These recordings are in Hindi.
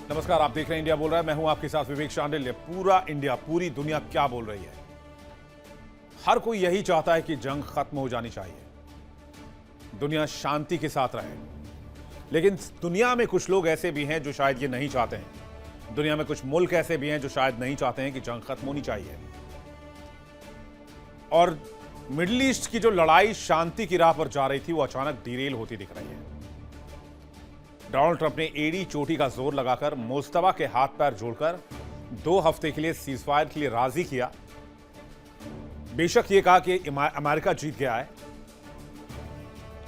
नमस्कार, आप देख रहे हैं इंडिया बोल रहा है। मैं हूं आपके साथ विवेक शांडिल्य। पूरा इंडिया, पूरी दुनिया क्या बोल रही है? हर कोई यही चाहता है कि जंग खत्म हो जानी चाहिए, दुनिया शांति के साथ रहे। लेकिन दुनिया में कुछ लोग ऐसे भी हैं जो शायद ये नहीं चाहते हैं। दुनिया में कुछ मुल्क ऐसे भी हैं जो शायद नहीं चाहते हैं कि जंग खत्म होनी चाहिए। और मिडिल ईस्ट की जो लड़ाई शांति की राह पर जा रही थी, वो अचानक डिरेल होती दिख रही है। डोनाल्ड ट्रंप ने एड़ी चोटी का जोर लगाकर मुस्तफा के हाथ पैर जोड़कर 2 हफ्ते के लिए सीजफायर के लिए राजी किया। बेशक ये कहा कि अमेरिका जीत गया है,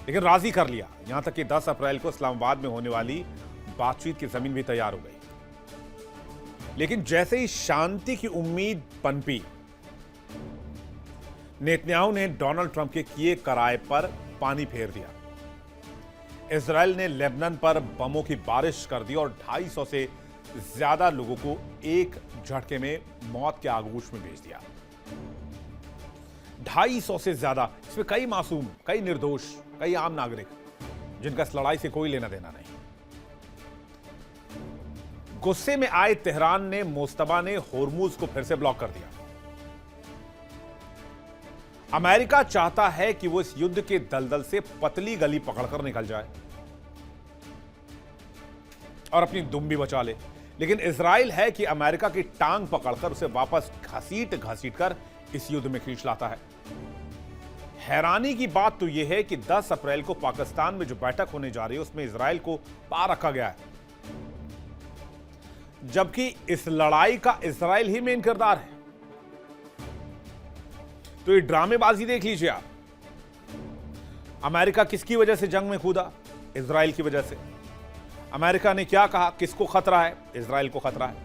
लेकिन राजी कर लिया। यहां तक कि 10 अप्रैल को इस्लामाबाद में होने वाली बातचीत की जमीन भी तैयार हो गई। लेकिन जैसे ही शांति की उम्मीद पनपी, नेतन्याहू ने डोनाल्ड ट्रंप के किए कराए पर पानी फेर दिया। इजराइल ने लेबनान पर बमों की बारिश कर दी और 250 से ज्यादा लोगों को एक झटके में मौत के आगोश में भेज दिया। 250 से ज्यादा, इसमें कई मासूम, कई निर्दोष, कई आम नागरिक, जिनका इस लड़ाई से कोई लेना देना नहीं। गुस्से में आए तेहरान ने मुस्तफा ने होर्मुज को फिर से ब्लॉक कर दिया। अमेरिका चाहता है कि वो इस युद्ध के दलदल से पतली गली पकड़कर निकल जाए और अपनी दुम भी बचा ले, लेकिन इजराइल है कि अमेरिका की टांग पकड़कर उसे वापस घसीट कर इस युद्ध में खींच लाता है। हैरानी की बात तो यह है कि 10 अप्रैल को पाकिस्तान में जो बैठक होने जा रही है, उसमें इजराइल को पार रखा गया है, जबकि इस लड़ाई का इजराइल ही मेन किरदार है। तो ये ड्रामेबाजी देख लीजिए आप। अमेरिका किसकी वजह से जंग में कूदा? इजराइल की वजह से। अमेरिका ने क्या कहा? किसको खतरा है? इजराइल को खतरा है।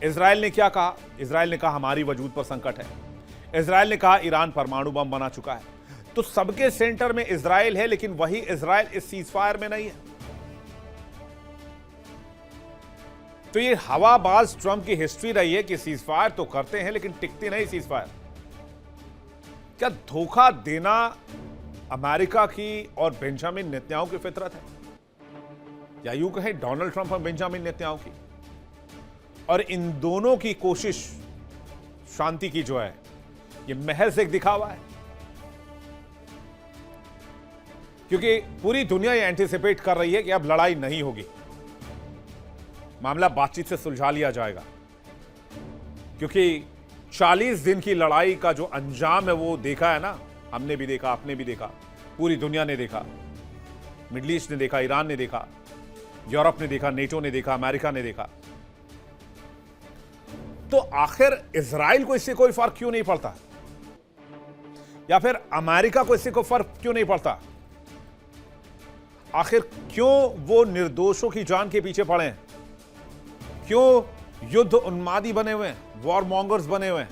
इजराइल ने क्या कहा? इजराइल ने कहा हमारी वजूद पर संकट है। इजराइल ने कहा ईरान परमाणु बम बना चुका है। तो सबके सेंटर में इजराइल है, लेकिन वही इजराइल इस सीजफायर में नहीं है। तो ये हवाबाज ट्रंप की हिस्ट्री रही है कि सीजफायर तो करते हैं, लेकिन टिकती नहीं सीजफायर। क्या धोखा देना अमेरिका की और बेंजामिन नेतन्याहू की फितरत है, या यूं कहें डोनाल्ड ट्रंप और बेंजामिन नेतन्याहू की? और इन दोनों की कोशिश शांति की जो है, ये महज एक दिखावा है, क्योंकि पूरी दुनिया ये एंटिसिपेट कर रही है कि अब लड़ाई नहीं होगी, मामला बातचीत से सुलझा लिया जाएगा। क्योंकि 40 दिन की लड़ाई का जो अंजाम है वो देखा है ना, हमने भी देखा, आपने भी देखा, पूरी दुनिया ने देखा। मिडिल ईस्ट ने देखा, ईरान ने देखा, यूरोप ने देखा, नेटो ने देखा, अमेरिका ने देखा। तो आखिर इजराइल को इससे कोई फर्क क्यों नहीं पड़ता, या फिर अमेरिका को इससे कोई फर्क क्यों नहीं पड़ता? आखिर क्यों वो निर्दोषों की जान के पीछे पड़े हैं? क्यों युद्ध उन्मादी बने हुए हैं, वॉर मॉन्गर्स बने हुए हैं?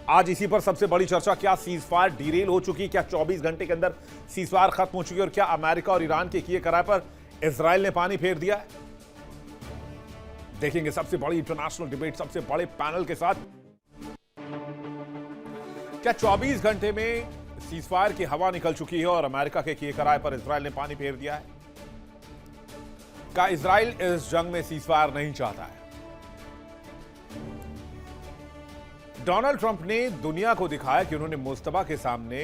आज इसी पर सबसे बड़ी चर्चा, क्या सीजफायर डिरेल हो चुकी, क्या 24 घंटे के अंदर सीजफायर खत्म हो चुकी, और क्या अमेरिका और ईरान के किए कराए पर इजराइल ने पानी फेर दिया है? देखेंगे सबसे बड़ी इंटरनेशनल डिबेट, सबसे बड़े पैनल के साथ। क्या 24 घंटे में सीजफायर की हवा निकल चुकी है और अमेरिका के किए कराए पर इजराइल ने पानी फेर दिया है? क्या इजराइल इस जंग में सीजफायर नहीं चाहता है? डोनाल्ड ट्रंप ने दुनिया को दिखाया कि उन्होंने मुस्तफा के सामने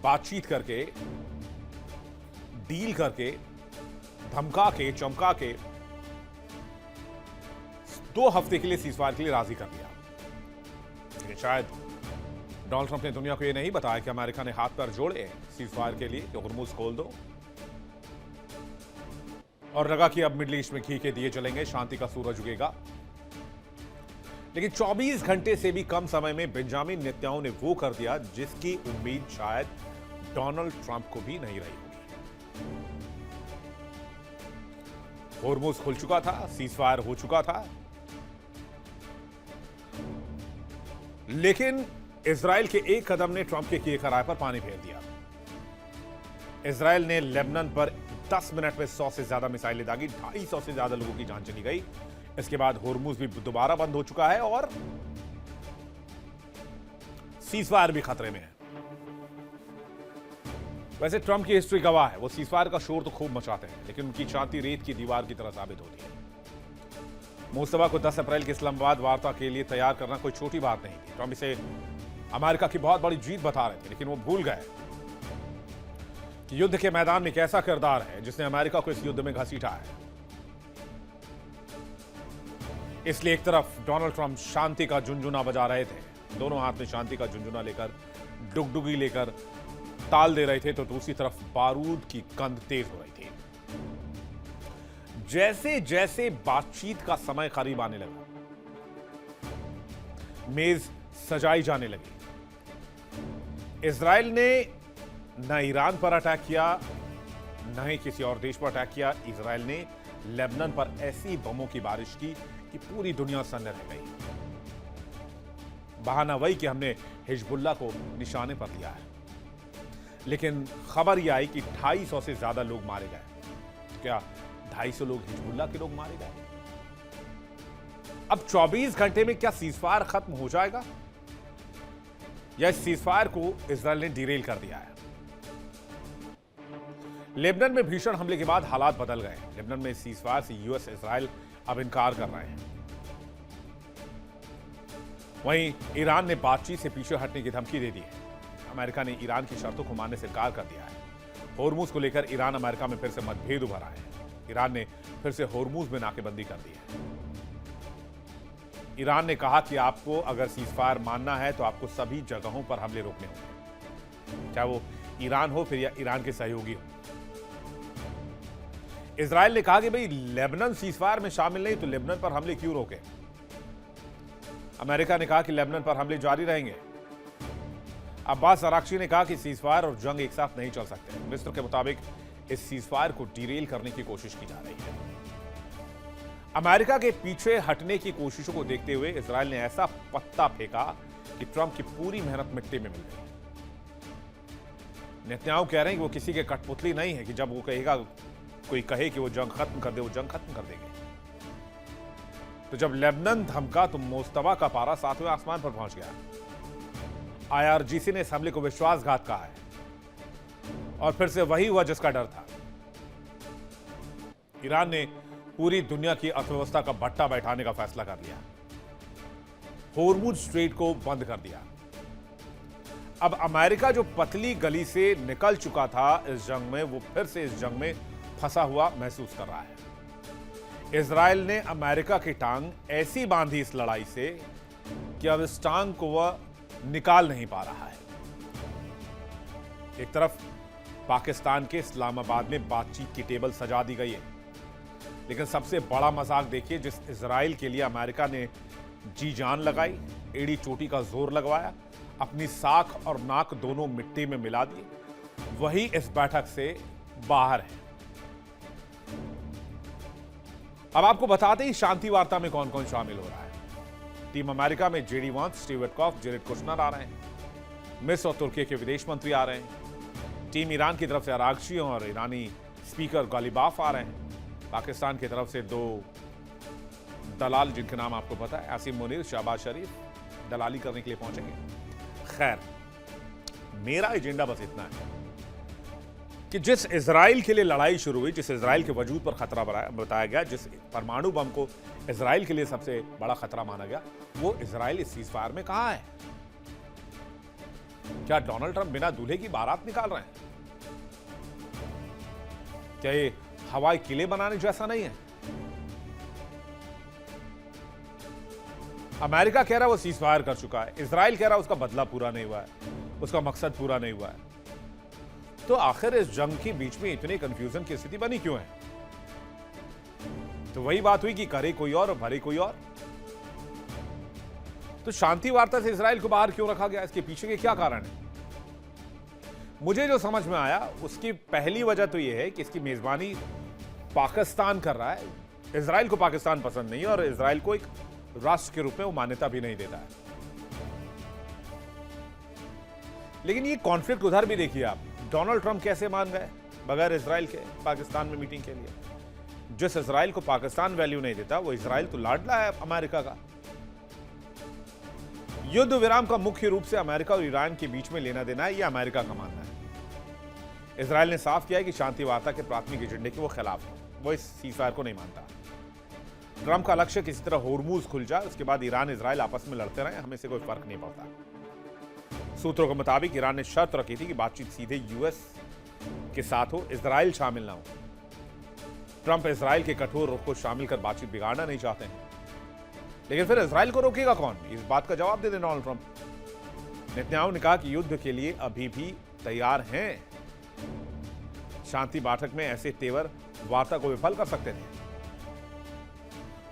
बातचीत करके, डील करके, धमका के, चमका के 2 हफ्ते के लिए सीजफायर के लिए राजी कर दिया। लेकिन शायद डोनाल्ड ट्रंप ने दुनिया को यह नहीं बताया कि अमेरिका ने हाथ पैर जोड़े सीजफायर के लिए कि होर्मुज खोल दो, और लगा कि अब मिडिल ईस्ट में घी के दिए जलेंगे, शांति का सूरज उगेगा। लेकिन 24 घंटे से भी कम समय में बेंजामिन नेतन्याहू ने वो कर दिया जिसकी उम्मीद शायद डोनाल्ड ट्रंप को भी नहीं रही होगी। होर्मुज खुल चुका था, सीजफायर हो चुका था, लेकिन इजराइल के एक कदम ने ट्रंप के किए कराए पर पानी फेर दिया। इजराइल ने लेबनान पर 10 मिनट में 100 से ज्यादा मिसाइलें दागी, 250 से ज्यादा लोगों की जान चली गई। इसके बाद होर्मुज भी दोबारा बंद हो चुका है और सीजफायर भी खतरे में है। वैसे ट्रंप की हिस्ट्री गवाह है, वो सीजफायर का शोर तो खूब मचाते हैं, लेकिन उनकी शांति रेत की दीवार की तरह साबित होती है। मुस्तफा को 10 अप्रैल की इस्लामाबाद वार्ता के लिए तैयार करना कोई छोटी बात नहीं थी। ट्रंप इसे अमेरिका की बहुत बड़ी जीत बता रहे थे, लेकिन वो भूल गए कि युद्ध के मैदान में एक ऐसा किरदार है जिसने अमेरिका को इस युद्ध में घसीटा है। इसलिए एक तरफ डोनाल्ड ट्रंप शांति का झुनझुना बजा रहे थे, दोनों हाथ में शांति का झुनझुना लेकर, डुगडुगी लेकर ताल दे रहे थे, तो दूसरी तरफ बारूद की गंध तेज हो रही थी। जैसे जैसे बातचीत का समय करीब आने लगा, मेज सजाई जाने लगी। इजराइल ने न ईरान पर अटैक किया, न ही किसी और देश पर अटैक किया। इजराइल ने लेबनान पर ऐसी बमों की बारिश की कि पूरी दुनिया सन्न रह गई। बहाना वही कि हमने हिजबुल्लाह को निशाने पर लिया है, लेकिन खबर यह आई कि 250 से ज्यादा लोग मारे गए। क्या 250 लोग हिजबुल्लाह के लोग मारे गए? अब 24 घंटे में क्या सीजफायर खत्म हो जाएगा, या इस सीजफायर को इजराइल ने डिरेल कर दिया है? लेबनान में भीषण हमले के बाद हालात बदल गए। लेबनान में सीजफायर से यूएस इजराइल अब इनकार कर रहे हैं। वहीं ईरान ने बातचीत से पीछे हटने की धमकी दे दी है। अमेरिका ने ईरान की शर्तों को मानने से इनकार कर दिया है। होर्मुज को लेकर ईरान अमेरिका में फिर से मतभेद उभरा है। ईरान ने फिर से होर्मुज में नाकेबंदी कर दी है। ईरान ने कहा कि आपको अगर सीजफायर मानना है तो आपको सभी जगहों पर हमले रोकने होंगे, चाहे वो ईरान हो फिर या ईरान के सहयोगी हो। इजराइल ने कहा कि भाई लेबनान सीजफायर में शामिल नहीं, तो लेबनान पर हमले क्यों रोके? अमेरिका ने कहा कि लेबनान पर हमले जारी रहेंगे। अब्बास अराक्ची ने कहा कि सीजफायर और जंग एक साथ नहीं चल सकते। मिस्र के मुताबिक इस सीजफायर को डिरेल करने की कोशिश की जा रही है। अमेरिका के पीछे हटने की कोशिशों को देखते हुए इजराइल ने ऐसा पत्ता फेंका कि ट्रंप की पूरी मेहनत मिट्टी में मिल गई। नेतन्याहू कह रहे हैं कि वो किसी के कठपुतली नहीं है कि जब वो कहेगा, कोई कहे कि वो जंग खत्म कर दे, वो जंग खत्म कर देंगे। तो जब लेबनान धमका तो मुस्तफा का पारा 7वें आसमान पर पहुंच गया। आईआरजीसी ने इस हमले को विश्वासघात कहा है, और फिर से वही हुआ जिसका डर था। ईरान ने पूरी दुनिया की अर्थव्यवस्था का भट्टा बैठाने का फैसला कर लिया, होर्मुज स्ट्रेट को बंद कर दिया। अब अमेरिका जो पतली गली से निकल चुका था इस जंग में, वो फिर से इस जंग में फंसा हुआ महसूस कर रहा है। इजराइल ने अमेरिका की टांग ऐसी बांधी इस लड़ाई से कि अब इस टांग को वह निकाल नहीं पा रहा है। एक तरफ पाकिस्तान के इस्लामाबाद में बातचीत की टेबल सजा दी गई है, लेकिन सबसे बड़ा मजाक देखिए, जिस इजराइल के लिए अमेरिका ने जी जान लगाई, एड़ी चोटी का जोर लगवाया, अपनी साख और नाक दोनों मिट्टी में मिला दी, वही इस बैठक से बाहर है। अब आपको बताते ही शांति वार्ता में कौन कौन शामिल हो रहा है। टीम अमेरिका में जेडी वांस, स्टीव विटकॉफ, जेरेड कुशनर आ रहे हैं। मिस्र और तुर्की के विदेश मंत्री आ रहे हैं। टीम ईरान की तरफ से अरागची और ईरानी स्पीकर गालिबाफ आ रहे हैं। पाकिस्तान की तरफ से 2 दलाल, जिनके नाम आपको पता है, आसिम मुनीर, शहबाज शरीफ, दलाली करने के लिए पहुंचेंगे। खैर, मेरा एजेंडा बस इतना है कि जिस इजराइल के लिए लड़ाई शुरू हुई, जिस इजराइल के वजूद पर खतरा बताया गया, जिस परमाणु बम को इजराइल के लिए सबसे बड़ा खतरा माना गया, वो इजराइल इस सीजफायर में कहां है? क्या डोनाल्ड ट्रंप बिना दूल्हे की बारात निकाल रहे हैं? क्या ये हवाई किले बनाने जैसा नहीं है? अमेरिका कह रहा है वो सीजफायर कर चुका है, इजराइल कह रहा है उसका बदला पूरा नहीं हुआ है, उसका मकसद पूरा नहीं हुआ है। तो आखिर इस जंग के बीच में इतनी कंफ्यूजन की स्थिति बनी क्यों है? तो वही बात हुई कि करे कोई और भरे कोई और। तो शांति वार्ता से इजराइल को बाहर क्यों रखा गया? इसके पीछे के क्या कारण है? मुझे जो समझ में आया उसकी पहली वजह तो यह है कि इसकी मेजबानी पाकिस्तान कर रहा है। इजराइल को पाकिस्तान पसंद नहीं है और इजराइल को एक राष्ट्र के रूप में वो मान्यता भी नहीं देता है। लेकिन ये कॉन्फ्लिक्ट उधर भी देखिए आप, डोनाल्ड ट्रंप कैसे मान गए बगैर इजराइल के पाकिस्तान में मीटिंग के लिए। जिस इजराइल को पाकिस्तान वैल्यू नहीं देता, वो इजराइल तो लाडला है अमेरिका का। युद्ध विराम का मुख्य रूप से अमेरिका और ईरान के बीच में लेना देना है, यह अमेरिका का मानना है। इसराइल ने साफ किया है कि शांति वार्ता के प्राथमिक एजेंडे के वो खिलाफ है, वो इस सीजफायर को नहीं मानता। ट्रंप का लक्ष्य किसी तरह होर्मुज खुल जाए, उसके बाद ईरान इसराइल आपस में लड़ते रहे, हमें से कोई फर्क नहीं पड़ता। सूत्रों के मुताबिक ईरान ने शर्त रखी थी कि बातचीत सीधे यूएस के साथ हो, इसराइल शामिल ना हो। ट्रंप इसराइल के कठोर रुख को शामिल कर बातचीत बिगाड़ना नहीं चाहते हैं, लेकिन फिर इसराइल को रोकेगा कौन? इस बात का जवाब दे दें डोनाल्ड ट्रंप। नेतन्याहू ने कहा कि युद्ध के लिए अभी भी तैयार हैं। शांति बैठक में ऐसे तेवर वार्ता को विफल कर सकते थे।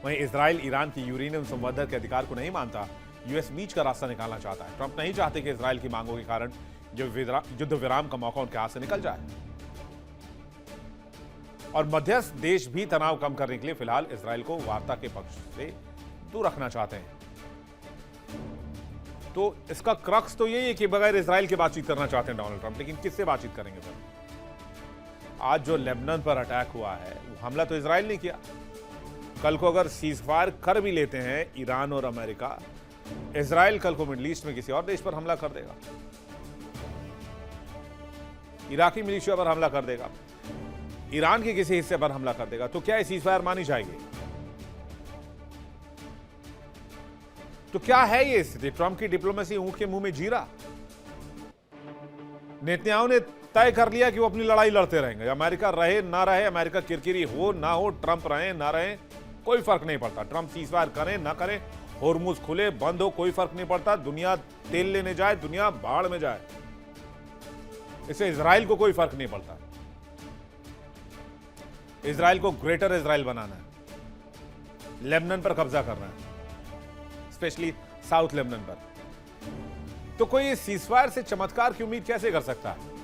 वहीं इसराइल ईरान की यूरेनियम संवर्धन के अधिकार को नहीं मानता। यूएस बीच का रास्ता निकालना चाहता है। ट्रंप नहीं चाहते कि इसराइल की मांगों के कारण युद्ध विराम का मौका उनके हाथ से निकल जाए। और मध्यस्थ देश भी तनाव कम करने के लिए फिलहाल इसराइल को वार्ता के पक्ष से दूर रखना चाहते हैं। तो इसका क्रक्स तो यही है कि बगैर इसराइल के बातचीत करना चाहते हैं डोनाल्ड ट्रंप, लेकिन किससे बातचीत करेंगे फिर? आज जो लेबनान पर अटैक हुआ है, वो हमला तो इसराइल ने किया। कल को अगर सीजफायर कर भी लेते हैं ईरान और अमेरिका, इसराइल कल को मिडिल ईस्ट में किसी और देश पर हमला कर देगा, इराकी मिलिशिया पर हमला कर देगा, ईरान के किसी हिस्से पर हमला कर देगा, तो क्या सीजफायर मानी जाएगी? तो क्या है ये स्थिति? ट्रंप की डिप्लोमेसी ऊंट के मुंह में जीरा। नेतन्याहू ने तय कर लिया कि वो अपनी लड़ाई लड़ते रहेंगे, अमेरिका रहे ना रहे, अमेरिका किरकिरी हो ना हो, ट्रंप रहे ना रहे, कोई फर्क नहीं पड़ता। ट्रंप सीजफायर करें ना करें, होर्मुज खुले बंद हो, कोई फर्क नहीं पड़ता। दुनिया तेल लेने जाए, दुनिया बाढ़ में जाए, इससे इजराइल को कोई फर्क नहीं पड़ता। इजराइल को ग्रेटर इजराइल बनाना है, लेबनान पर कब्जा करना है, स्पेशली साउथ लेबनान पर। तो कोई सीजफायर से चमत्कार की उम्मीद कैसे कर सकता है?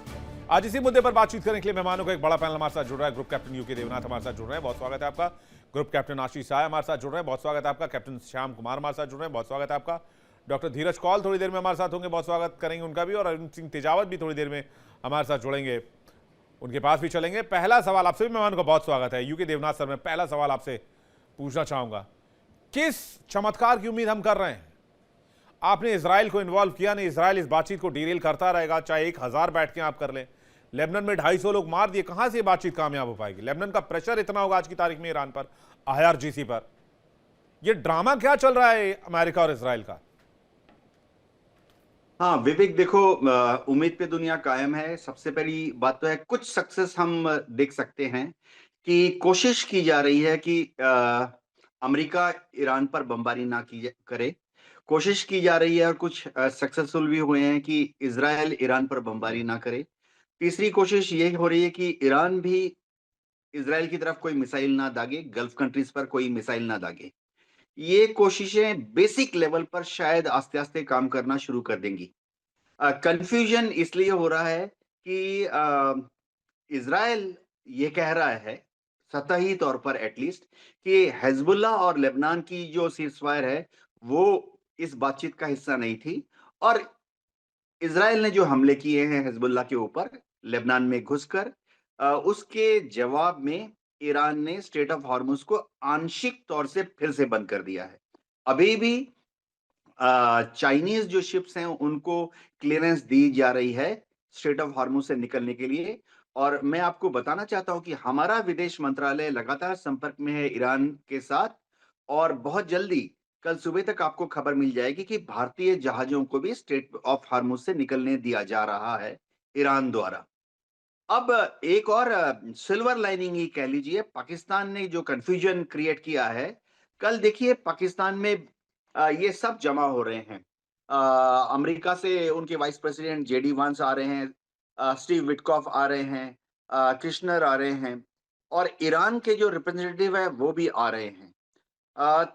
आज इसी मुद्दे पर बातचीत करने के लिए मेहमानों का एक बड़ा पैनल हमारे साथ जुड़ रहा है। ग्रुप कैप्टन यूके देवनाथ हमारे साथ जुड़ रहे हैं, बहुत स्वागत है आपका। ग्रुप कैप्टन आशीष साय हमारे साथ जुड़ रहे हैं, बहुत स्वागत है आपका। कैप्टन श्याम कुमार हमारे साथ जुड़ रहे हैं, बहुत स्वागत है आपका। डॉक्टर धीरज कौल थोड़ी देर में हमारे साथ होंगे, बहुत स्वागत करेंगे उनका भी। और अरुण सिंह तेजावत भी थोड़ी देर में हमारे साथ जुड़ेंगे, उनके पास भी चलेंगे। पहला सवाल आपसे भी मेहमान का बहुत स्वागत है। यूके देवनाथ सर, मैं पहला सवाल आपसे पूछना चाहूंगा, किस चमत्कार की उम्मीद हम कर रहे हैं? आपने इजराइल को इन्वॉल्व किया नहीं, इजराइल इस बातचीत को डीरेल करता रहेगा, चाहे 1000 बैठ के आप कर लें। लेबनान में 250 लोग मार दिए, कहां से ये बातचीत कामयाब हो पाएगी? लेबनान का प्रेशर इतना होगा आज की तारीख में ईरान पर, IRGC पर। ये ड्रामा क्या चल रहा है अमेरिका और इजराइल का? हाँ विवेक, देखो उम्मीद पे दुनिया कायम है। सबसे पहली बात तो है, कुछ सक्सेस हम देख सकते हैं कि कोशिश की जा रही है कि अमेरिका ईरान पर बमबारी ना करे। कोशिश की जा रही है और कुछ सक्सेसफुल भी हुए हैं कि इजराइल ईरान पर बमबारी ना करे। तीसरी कोशिश यही हो रही है कि ईरान भी इजराइल की तरफ कोई मिसाइल ना दागे, गल्फ कंट्रीज पर कोई मिसाइल ना दागे। ये कोशिशें बेसिक लेवल पर शायद आस्ते आस्ते काम करना शुरू कर देंगी। कंफ्यूजन इसलिए हो रहा है कि इजराइल ये कह रहा है, सतही तौर पर एटलीस्ट, कि हिजबुल्ला और लेबनान की जो सीजफायर है वो इस बातचीत का हिस्सा नहीं थी, और इजराइल ने जो हमले किए हैं हिजबुल्ला के ऊपर लेबनान में घुसकर, उसके जवाब में ईरान ने स्ट्रेट ऑफ हॉर्मुज को आंशिक तौर से फिर से बंद कर दिया है। अभी भी चाइनीज जो शिप्स हैं उनको क्लियरेंस दी जा रही है स्ट्रेट ऑफ हॉर्मुज से निकलने के लिए। और मैं आपको बताना चाहता हूं कि हमारा विदेश मंत्रालय लगातार संपर्क में है ईरान के साथ, और बहुत जल्दी कल सुबह तक आपको खबर मिल जाएगी कि भारतीय जहाजों को भी स्ट्रेट ऑफ हॉर्मुज से निकलने दिया जा रहा है ईरान द्वारा। अब एक और सिल्वर लाइनिंग ही कह लीजिए, पाकिस्तान ने जो कंफ्यूजन क्रिएट किया है, कल देखिए पाकिस्तान में ये सब जमा हो रहे हैं। अमेरिका से उनके वाइस प्रेसिडेंट जेडी वांस आ रहे हैं, स्टीव विटकॉफ आ रहे हैं, कृष्णर आ रहे हैं, और ईरान के जो रिप्रेजेंटेटिव है वो भी आ रहे हैं।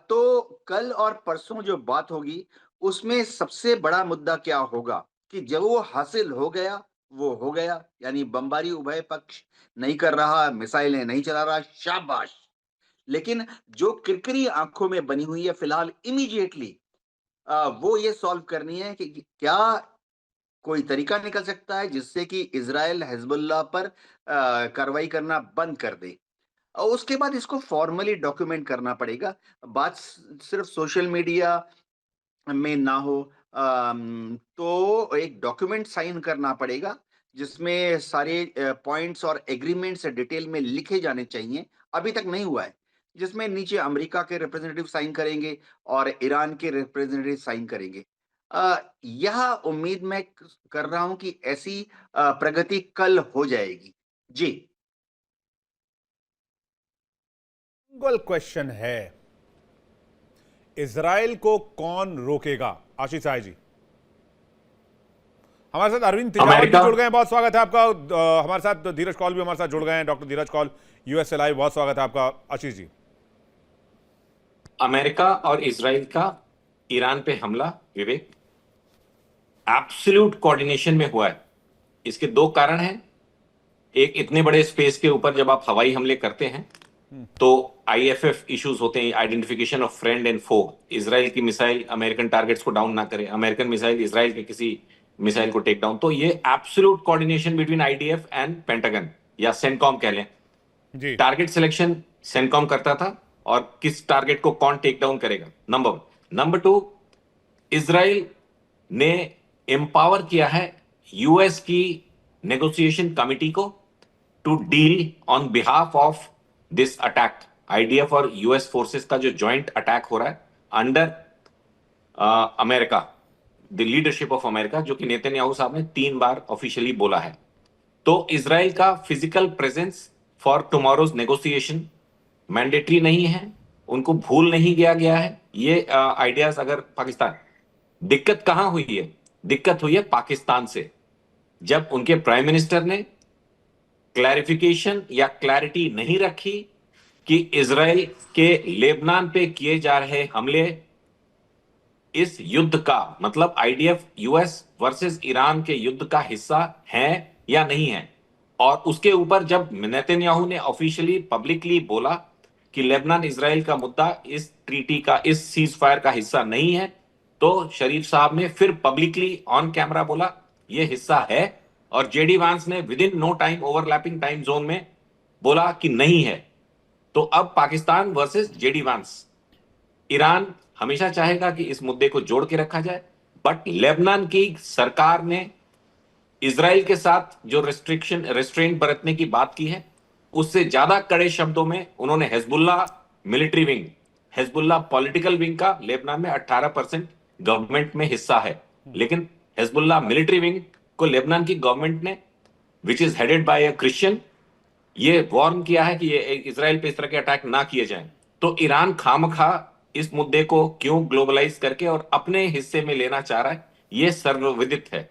तो कल और परसों जो बात होगी उसमें सबसे बड़ा मुद्दा क्या होगा कि जब वो हासिल हो गया वो हो गया, यानी बमबारी उभय पक्ष नहीं कर रहा, मिसाइलें नहीं चला रहा, शाबाश। लेकिन जो किरकिरी आंखों में बनी हुई है फिलहाल इमीडिएटली, वो ये सॉल्व करनी है कि क्या कोई तरीका निकल सकता है जिससे कि इजराइल हिजबुल्लाह पर कार्रवाई करना बंद कर दे, और उसके बाद इसको फॉर्मली डॉक्यूमेंट करना पड़ेगा। बात सिर्फ सोशल मीडिया में ना हो, तो एक डॉक्यूमेंट साइन करना पड़ेगा जिसमें सारे पॉइंट्स और एग्रीमेंट्स डिटेल में लिखे जाने चाहिए, अभी तक नहीं हुआ है। जिसमें नीचे अमेरिका के रिप्रेजेंटेटिव साइन करेंगे और ईरान के रिप्रेजेंटेटिव साइन करेंगे। यह उम्मीद मैं कर रहा हूं कि ऐसी प्रगति कल हो जाएगी। जी। सिंगल क्वेश्चन है, इजराइल को कौन रोकेगा? आशीष साय जी हमारे साथ, अरविंद तिजावत भी जुड़ गए हैं, बहुत स्वागत है आपका। हमारे साथ धीरज कौल भी हमारे साथ जुड़ गए हैं, डॉक्टर धीरज कौल, यूएसए लाइव, बहुत स्वागत है आपका। आशीष जी, अमेरिका और इजराइल का ईरान पे हमला, विवेक, एब्सोल्यूट कोऑर्डिनेशन में हुआ है। इसके दो कारण हैं। एक, इतने बड़े स्पेस के ऊपर जब आप हवाई हमले करते हैं तो आईएफएफ इश्यूज होते हैं, identification of friend and foe. Israel की मिसाइल अमेरिकन टारगेट्स को डाउन ना करे, अमेरिकन मिसाइल इजराइल के किसी मिसाइल को टेक डाउन। तो ये absolute coordination between IDF and Pentagon या सेंटकॉम कह लें। टारगेट सिलेक्शन सेंटकॉम करता था और किस टारगेट को कौन टेक डाउन करेगा, number one. Number two, Israel ने एम्पावर किया है यूएस की नेगोशिएशन कमिटी को to deal on behalf of this attack. IDF और यूएस फोर्सेस का जो ज्वाइंट अटैक हो रहा है under America, the leadership of America, जो कि नेतन्याहू साहब ने 3 बार ऑफिशियली बोला है। तो इजराइल का physical presence for tomorrow's negotiation mandatory नहीं है, उनको भूल नहीं गया है। ये आइडियाज अगर पाकिस्तान, दिक्कत कहां हुई है? दिक्कत हुई है पाकिस्तान से, जब उनके प्राइम मिनिस्टर ने क्लैरिफिकेशन या क्लैरिटी नहीं रखी कि इजराइल के लेबनान पे किए जा रहे हमले इस युद्ध का, मतलब आईडीएफ यूएस वर्सेस ईरान के युद्ध का हिस्सा है या नहीं है। और उसके ऊपर जब नेतन्याहू ने ऑफिशियली पब्लिकली बोला कि लेबनान इजराइल का मुद्दा इस ट्रीटी का, इस सीज फायर का हिस्सा नहीं है, तो शरीफ साहब ने फिर पब्लिकली ऑन कैमरा बोला ये हिस्सा है, और जेडी वांस ने within no time overlapping time zone में बोला कि नहीं है। तो अब Pakistan versus JD Vance, Iran हमेशा चाहेगा कि इस मुद्दे को जोड़ के रखा जाए, बट लेबनान की सरकार ने इजराइल के साथ जो रेस्ट्रेंट बरतने की बात की है, उससे ज्यादा कड़े शब्दों में उन्होंने Hezbollah military wing, Hezbollah political wing का लेबनान में 18% गवर्नमेंट में हिस्सा है, लेकिन हिजबुल्लाह मिलिट्री विंग को लेबनान की गवर्नमेंट ने, which is headed by a Christian, ये वार्न किया है कि ये इजराइल पे इस तरह के अटैक ना किए जाएं। तो ईरान खामखा इस मुद्दे को क्यों ग्लोबलाइज करके और अपने हिस्से में लेना चाह रहा है, ये सर्वविदित है।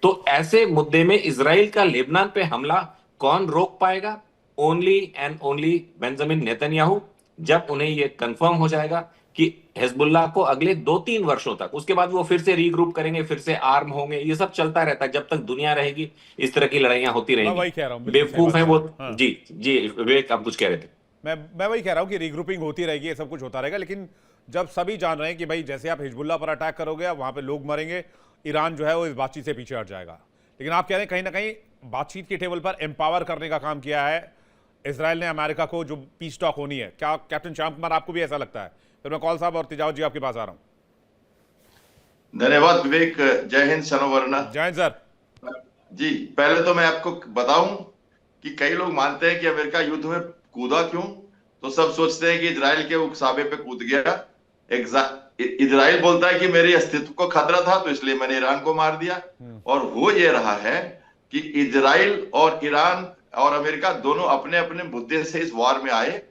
तो ऐसे मुद्दे में इजराइल का लेबनान पे हमला कौन रोक पाएगा? Only and only Benjamin Netanyahu, जब उन्हें यह कंफर्म हो जाएगा कि हिजबुल्लाह को अगले 2-3 वर्षों तक, उसके बाद वो फिर से रीग्रुप करेंगे, फिर से आर्म होंगे, ये सब चलता रहता है। जब तक दुनिया रहेगी इस तरह की लड़ाइयां होती मैं रहेंगी। वही कह रहा हूं, बेवकूफ है वो। हाँ। जी जी विवेक, आप कुछ कह रहे थे। मैं वही कह रहा हूं कि रीग्रुपिंग होती रहेगी, ये सब कुछ होता रहेगा, लेकिन जब सभी जान रहे हैं कि भाई जैसे आप हिजबुल्लाह पर अटैक करोगे वहां पे लोग मरेंगे, ईरान जो है वो इस बातचीत से पीछे हट जाएगा। लेकिन आप कह रहे हैं कहीं ना कहीं बातचीत की टेबल पर एम्पावर करने का काम किया है इजराइल ने अमेरिका को, जो पीस टॉक होनी है। क्या कैप्टन श्याम कुमार आपको भी ऐसा लगता है? फिर मैं कौल साहब और तिजावत जी आपके पास आ रहा हूं। धन्यवाद विवेक, जय हिंद सनोवरना। जय हिंद सर जी। पहले तो मैं आपको बताऊं कि कई लोग मानते हैं कि अमेरिका युद्ध में कूदा क्यों, तो सब सोचते हैं कि इजराइल के उकसावे पे कूद गया। इजराइल बोलता है कि मेरे अस्तित्व को खतरा था तो इसलिए मैंने ईरान को मार दिया। और हो ये रहा है कि इजराइल और ईरान और अमेरिका दोनों अपने अपने मुद्दे से इस वार में आए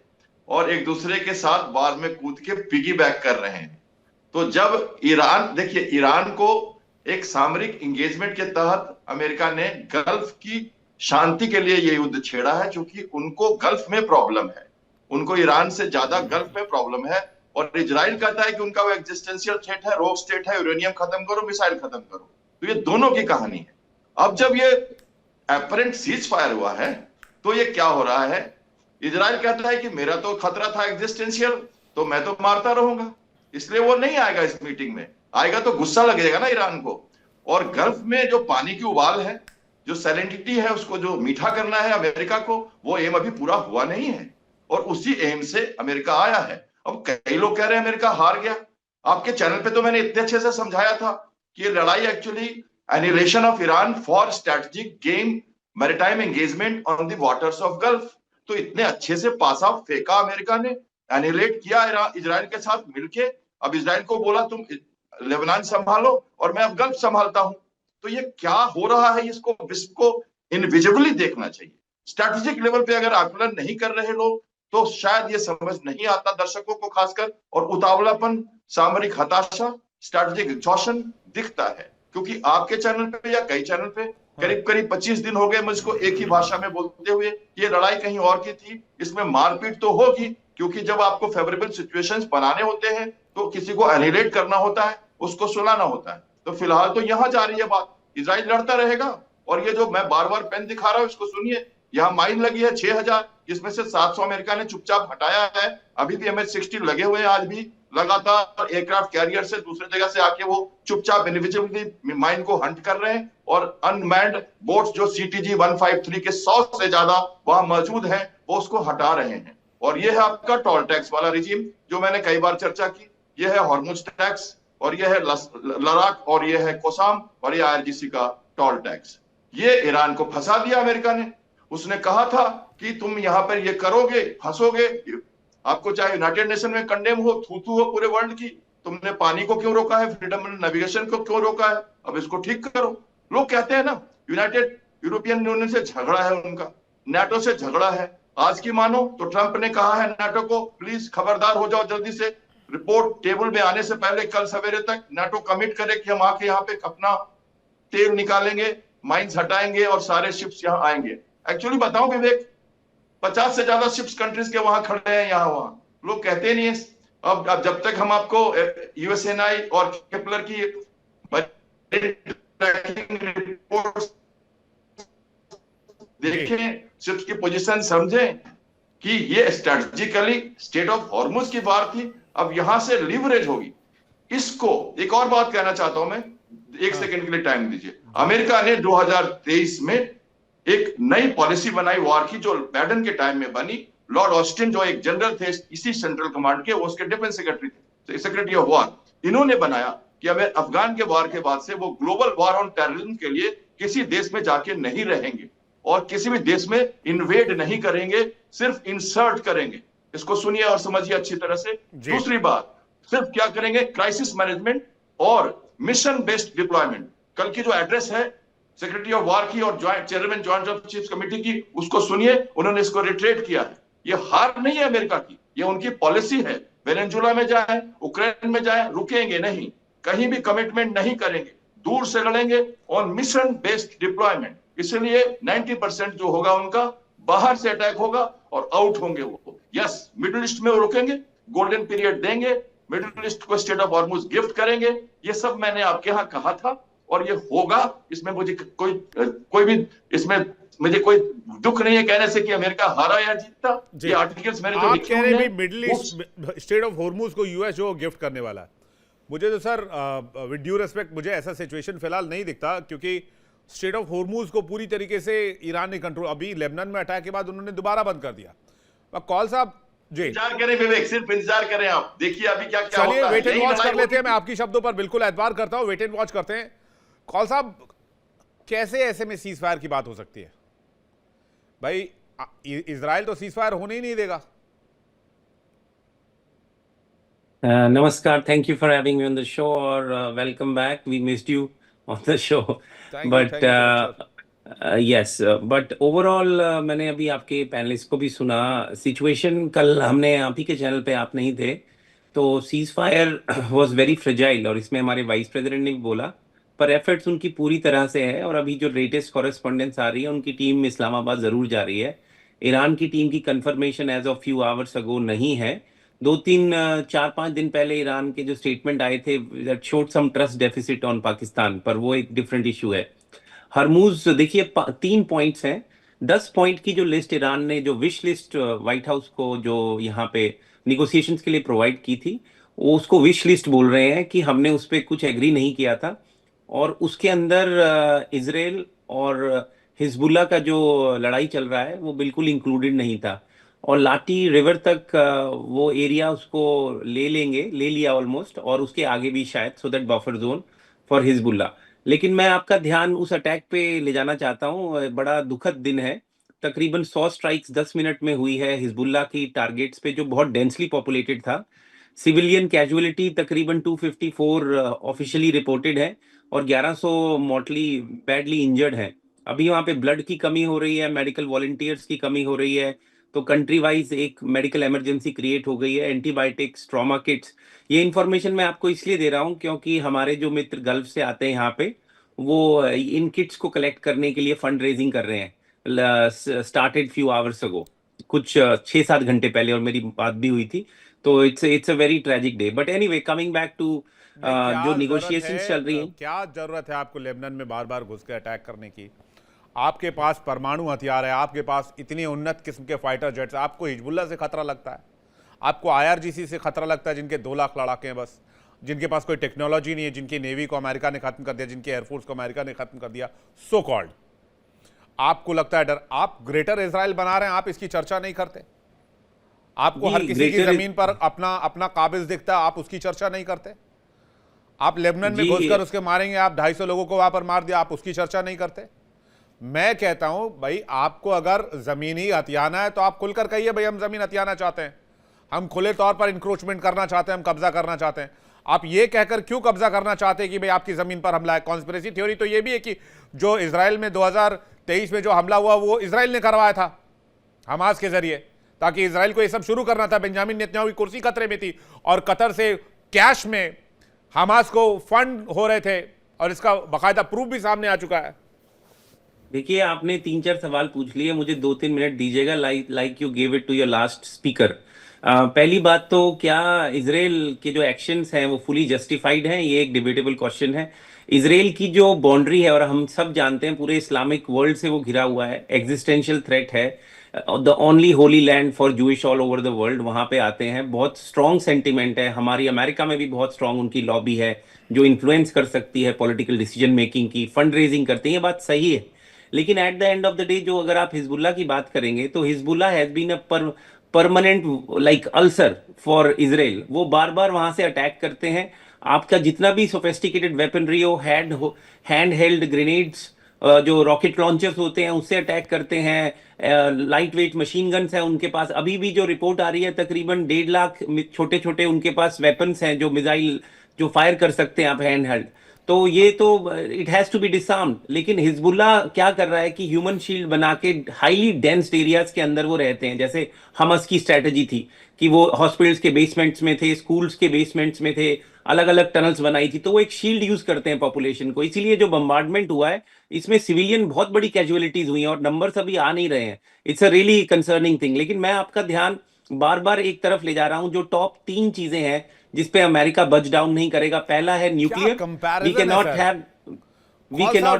और एक दूसरे के साथ वार में कूद के पिगी बैक कर रहे हैं। तो जब ईरान, देखिए, ईरान को एक सामरिक इंगेजमेंट के तहत अमेरिका ने गल्फ की शांति के लिए ये युद्ध छेड़ा है, क्योंकि उनको गल्फ में प्रॉब्लम है, उनको ईरान से ज्यादा गल्फ में प्रॉब्लम है। और इजराइल कहता है कि उनका वो एग्जिस्टेंशियल थ्रेट है, रोग स्टेट है, यूरेनियम खत्म करो, मिसाइल खत्म करो। तो ये दोनों की कहानी है। अब जब ये अपरेंट सीज फायर हुआ है तो ये क्या हो रहा है? इजराइल कहता है कि मेरा तो खतरा था एग्जिस्टेंशियल, तो मैं तो मारता रहूंगा, इसलिए वो नहीं आएगा इस मीटिंग में। आएगा तो गुस्सा लगेगा ना ईरान को। और गल्फ में जो पानी की उबाल है, जो सैलिनिटी है, उसको जो मीठा करना है अमेरिका को, वो एम अभी पूरा हुआ नहीं है और उसी एम से अमेरिका आया है। अब कई लोग कह रहे हैं अमेरिका हार गया। आपके चैनल पे तो मैंने इतने अच्छे से समझाया था कि ये लड़ाई actually annihilation of Iran for strategic game maritime engagement on the waters of Gulf। तो इतने अच्छे से पास आउट फेंका अमेरिका ने, एनिहिलेट किया इजराइल के साथ मिलके। अब इजराइल को बोला तुम लेबनान संभालो और मैं अब गल्फ संभालता हूं। तो ये क्या हो रहा है, इसको विश्व को इनविजिबली देखना चाहिए। स्ट्रैटेजिक लेवल पे अगर आकलन नहीं कर रहे लोग तो शायद ये समझ नहीं आता दर्शकों को खासकर, और उतावलापन, सामरिक हताशा, स्ट्रैटेजिक एग्जॉशन दिखता है। क्योंकि आपके चैनल पे या कई चैनल पे करीब करीब 25 दिन हो गए मुझको एक ही भाषा में बोलते हुए, ये लड़ाई कहीं और की थी, इसमें मारपीट तो होगी, क्योंकि जब आपको फेवरेबल सिचुएशंस बनाने होते हैं तो किसी को एनिहिलेट करना होता है, उसको सुलाना होता है। तो फिलहाल तो यहां जा रही है बात, इजराइल लड़ता रहेगा। और ये जो मैं बार बार पेन दिखा रहा हूं इसको सुनिए, यहाँ माइन लगी है 6000, जिसमें से 700 अमेरिका ने चुपचाप हटाया है। अभी भी MH-60 लगे हुए हैं, आज भी लगातार एयरक्राफ्ट कैरियर से दूसरे जगह से आके वो चुपचाप इंडिविजुअली माइन को हंट कर रहे हैं। और अनमैन्ड बोट्स जो CTG 153 के 100 से ज्यादा वहां मौजूद हैं, वो उसको हटा रहे हैं। और ये है आपका टोल टैक्स वाला रिजीम जो मैंने कई बार चर्चा की। ये है हॉर्मुज टैक्स, और ये है लद्दाख, और ये है कोसाम, और ये IRGC का टोल टैक्स। ये ईरान को फंसा दिया अमेरिका ने। उसने कहा था कि तुम यहां पर ये करोगे फंसोगे, आपको चाहे यूनाइटेड नेशन में कंडेम हो, थू हो पूरे वर्ल्ड की, तुमने पानी को क्यों रोका है, फ्रीडम नेविगेशन को क्यों रोका है, अब इसको ठीक करो। लोग कहते हैं ना यूनाइटेड यूरोपियन यूनियन से झगड़ा है उनका, नाटो से झगड़ा है। आज की मानो तो ट्रंप ने कहा है नाटो को, प्लीज खबरदार हो जाओ, जल्दी से रिपोर्ट टेबल में आने से पहले कल सवेरे तक नाटो कमिट करे कि हम आके यहाँ पे अपना तेल निकालेंगे, माइंस हटाएंगे और सारे शिप्स यहाँ आएंगे। एक्चुअली बताऊं विवेक, 50 से ज्यादा शिप्स कंट्रीज के वहां खड़े हैं, यहाँ वहां लोग कहते नहीं है। अब जब तक हम आपको USNI और केपलर की रिपोर्ट देखें, शिप्स की पोजीशन समझें कि ये स्ट्रेटेजिकली स्टेट ऑफ हॉर्मुज की बात थी, अब यहां से लीवरेज होगी। इसको एक और बात कहना चाहता हूं मैं, एक सेकंड के लिए टाइम दीजिए। अमेरिका ने 2023 में एक नई पॉलिसी बनाई वॉर की, जो बैडन के टाइम में बनी। लॉर्ड ऑस्टिन जो एक जनरल थे इसी सेंट्रल कमांड के, वो उसके डिफेंस सेक्रेटरी थे, सेक्रेटरी ऑफ वॉर। इन्होंने बनाया कि हमें अफगान के वॉर के बाद से वो ग्लोबल वॉर ऑन टेररिज्म के लिए किसी देश में जाके नहीं रहेंगे और किसी भी देश में इन्वेड नहीं करेंगे, सिर्फ इंसर्ट करेंगे। इसको सुनिए और समझिए अच्छी तरह से। दूसरी बात, सिर्फ क्या करेंगे, क्राइसिस मैनेजमेंट और मिशन बेस्ड डिप्लॉयमेंट। कल की जो एड्रेस है सेक्रेटरी ऑफ वॉर की और chairman joint of chiefs committee की, उसको सुनिए, उन्होंने इसको रिट्रेट किया है। ये हार नहीं है अमेरिका की, ये उनकी पॉलिसी है। वेनेजुला में जाए, यूक्रेन में जाए, रुकेंगे नहीं, कहीं भी कमिटमेंट नहीं करेंगे, दूर से लड़ेंगे ऑन मिशन बेस्ड डिप्लॉयमेंट। इसलिए 90% जो होगा उनका बाहर से अटैक होगा और आउट होंगे वो। यस, मिडिल ईस्ट में वो रुकेंगे, गोल्डन पीरियड देंगे, मिडिल ईस्ट को स्टेट ऑफ हॉर्मुज गिफ्ट करेंगे। ये सब मैंने आपके यहाँ कहा था और ये होगा। इसमें मुझे कोई भी इसमें मुझे कोई दुख नहीं है कहने से कि अमेरिका हारा या जीता। ये आर्टिकल्स मैंने जो लिखे हुए हैं, middle east state of Hormuz को US जो गिफ्ट करने वाला है, मुझे तो सर विद ड्यू रिस्पेक्ट मुझे ऐसा सिचुएशन फिलहाल नहीं दिखता, क्योंकि स्टेट ऑफ हॉर्मुज को पूरी तरीके से ईरान ने कंट्रोल, अभी लेबनान में अटैक के बाद उन्होंने दोबारा बंद कर दिया। कॉल साहब जी, इंतजार करें विवेक, सिर्फ इंतजार करें आप, देखिए अभी क्या क्या होता है। वेट एंड वॉच कर लेते हैं। मैं आपकी शब्दों पर बिल्कुल एतबार करता हूं, वेट एंड वॉच करते हैं। कॉल साहब, कैसे ऐसे में सीज फायर की बात हो सकती है? भाई इजराइल तो सीज फायर होने ही नहीं देगा। Namaskar. Thank you for having me on the show, or welcome back. We missed you on the show. Thank but you so much, yes, but overall मैंने अभी आपके पैनलिस्ट को भी सुना। सिचुएशन कल हमने आप ही के चैनल पे, आप नहीं थे, तो cease fire was very fragile, और इसमें हमारे वाइस प्रेसिडेंट ने भी बोला, पर एफर्ट्स उनकी पूरी तरह से है। और अभी जो लेटेस्ट कॉरेस्पॉन्डेंस आ रही है, उनकी टीम इस्लामाबाद जरूर जा रही है। ईरान की टीम की confirmation as of few hours ago नहीं है। 4-5 दिन पहले ईरान के जो स्टेटमेंट आए थे, that showed some trust deficit on Pakistan, पर वो एक डिफरेंट इशू है। हरमुज देखिए 3 पॉइंट्स हैं। 10 पॉइंट की जो लिस्ट ईरान ने, जो विश लिस्ट व्हाइट हाउस को जो यहाँ पे निगोशिएशंस के लिए प्रोवाइड की थी, वो उसको विश लिस्ट बोल रहे हैं कि हमने उस पर कुछ एग्री नहीं किया था। और उसके अंदर इजराइल और हिजबुल्ला का जो लड़ाई चल रहा है वो बिल्कुल इंक्लूडेड नहीं था। और लाटी रिवर तक वो एरिया उसको ले लिया ऑलमोस्ट, और उसके आगे भी शायद, so that buffer zone for Hezbollah. लेकिन मैं आपका ध्यान उस अटैक पे ले जाना चाहता हूँ। बड़ा दुखद दिन है। तकरीबन 100 स्ट्राइक्स 10 मिनट में हुई है हिजबुल्लाह की टारगेट्स पे, जो बहुत डेंसली पॉपुलेटेड था। सिविलियन कैजुअलिटी तकरीबन 254 ऑफिशियली रिपोर्टेड है, और 1100 मोर्टली बैडली इंजर्ड हैं। अभी वहाँ पे ब्लड की कमी हो रही है, मेडिकल वॉलंटियर्स की कमी हो रही है, तो कंट्री वाइज एक मेडिकल इमरजेंसी क्रिएट हो गई है। एंटीबायोटिक्स, ट्रॉमा किट्स, ये इन्फॉर्मेशन मैं आपको इसलिए दे रहा हूँ क्योंकि हमारे जो मित्र गल्फ से आते हैं यहाँ पे, वो इन किट्स को कलेक्ट करने के लिए फंड रेजिंग कर रहे हैं। स्टार्टेड फ्यू आवर्स अगो, कुछ 6-7 घंटे पहले, और मेरी बात भी हुई थी। तो it's a very tragic day, but anyway, coming back to जो निगोशिएशंस चल रही हैं। क्या जरूरत है आपको लेबनान में बार बार घुस के अटैक करने की? आपके पास परमाणु हथियार है, आपके पास इतनी उन्नत किस्म के फाइटर जेट्स, आपको हिजबुल्लाह से खतरा लगता है? आपको IRGC से खतरा लगता है, जिनके 2 लाख लड़ाके हैं बस, जिनके पास कोई टेक्नोलॉजी नहीं है, जिनकी नेवी को अमेरिका ने खत्म कर दिया, जिनकी एयरफोर्स को अमेरिका ने खत्म कर दिया, सो कॉल्ड? आपको लगता है डर? आप ग्रेटर इजराइल बना रहे हैं, आप इसकी चर्चा नहीं करते? आपको हर किसी की जमीन पर अपना अपना काबिज दिखता है, आप उसकी चर्चा नहीं करते? आप लेबनान में घुसकर उसके मारेंगे, आप 250 लोगों को वहां पर मार दिया, आप उसकी चर्चा नहीं करते? मैं कहता हूं भाई, आपको अगर जमीन ही हथियाना है तो आप खुलकर कहिए भाई हम जमीन हथियाना चाहते हैं, हम खुले तौर पर इंक्रोचमेंट करना चाहते हैं, हम कब्जा करना चाहते हैं। आप ये कहकर क्यों कब्जा करना चाहते हैं कि भाई आपकी जमीन पर हमला है? कॉन्स्पिरेसी थ्योरी तो ये भी है कि जो इजराइल में 2023 में जो हमला हुआ वो इजराइल ने करवाया था हमास के जरिए, ताकि इजराइल को ये सब शुरू करना था। बेंजामिन नेतन्याहू की कुर्सी खतरे में थी और कतर से कैश में हमास को फंड हो रहे थे, और इसका बाकायदा प्रूफ भी सामने आ चुका है। देखिए, आपने 3-4 सवाल पूछ लिए, मुझे 2-3 मिनट दीजिएगा, like you gave it to your last speaker. पहली बात तो, क्या इसराइल के जो एक्शंस हैं वो फुली जस्टिफाइड हैं? ये एक डिबेटेबल क्वेश्चन है। इसराइल की जो बाउंड्री है, और हम सब जानते हैं पूरे इस्लामिक वर्ल्ड से वो घिरा हुआ है, एग्जिस्टेंशियल थ्रेट है, the only Holi land for Jewish all over the world, वहां पे आते हैं। बहुत स्ट्रॉन्ग सेंटिमेंट है, हमारी अमेरिका में भी बहुत स्ट्रॉन्ग उनकी लॉबी है जो इन्फ्लुएंस कर सकती है पॉलिटिकल डिसीजन मेकिंग की, फंड रेजिंग करते हैं, ये बात सही है। लेकिन at the end of the day, जो अगर आप हिजबुल्लाह की बात करेंगे, तो Hezbollah has been a permanent like ulcer for Israel. वो बार बार वहां से अटैक करते हैं। आपका जितना भी सोफेस्टिकेटेड वेपनरी हो, हैंड हेल्ड ग्रेनेड्स, जो रॉकेट लॉन्चर्स होते हैं उससे अटैक करते हैं, लाइट वेट मशीन गन्स हैं उनके पास। अभी भी जो रिपोर्ट आ रही है, तकरीबन 1.5 लाख छोटे छोटे उनके पास वेपन्स हैं, जो मिसाइल जो फायर कर सकते हैं आप हैंड हेल्ड। तो ये तो it has to be disarmed. लेकिन हिजबुल्लाह क्या कर रहा है कि ह्यूमन शील्ड बना के हाईली डेंस्ड एरियाज के अंदर वो रहते हैं। जैसे हमस की स्ट्रेटजी थी कि वो हॉस्पिटल्स के बेसमेंट्स में थे, स्कूल्स के बेसमेंट्स में थे, अलग अलग टनल्स बनाई थी, तो वो एक शील्ड यूज करते हैं पॉपुलेशन को। इसीलिए जो बम्बार्डमेंट हुआ है, इसमें सिविलियन बहुत बड़ी कैजुअलिटीज हुई हैं, और नंबर्स अभी आ नहीं रहे हैं। It's a really concerning thing. लेकिन मैं आपका ध्यान बार बार एक तरफ ले जा रहा हूं, जो टॉप 3 चीजें हैं जिसपे अमेरिका बच डाउन नहीं करेगा। पहला है nuclear. We can not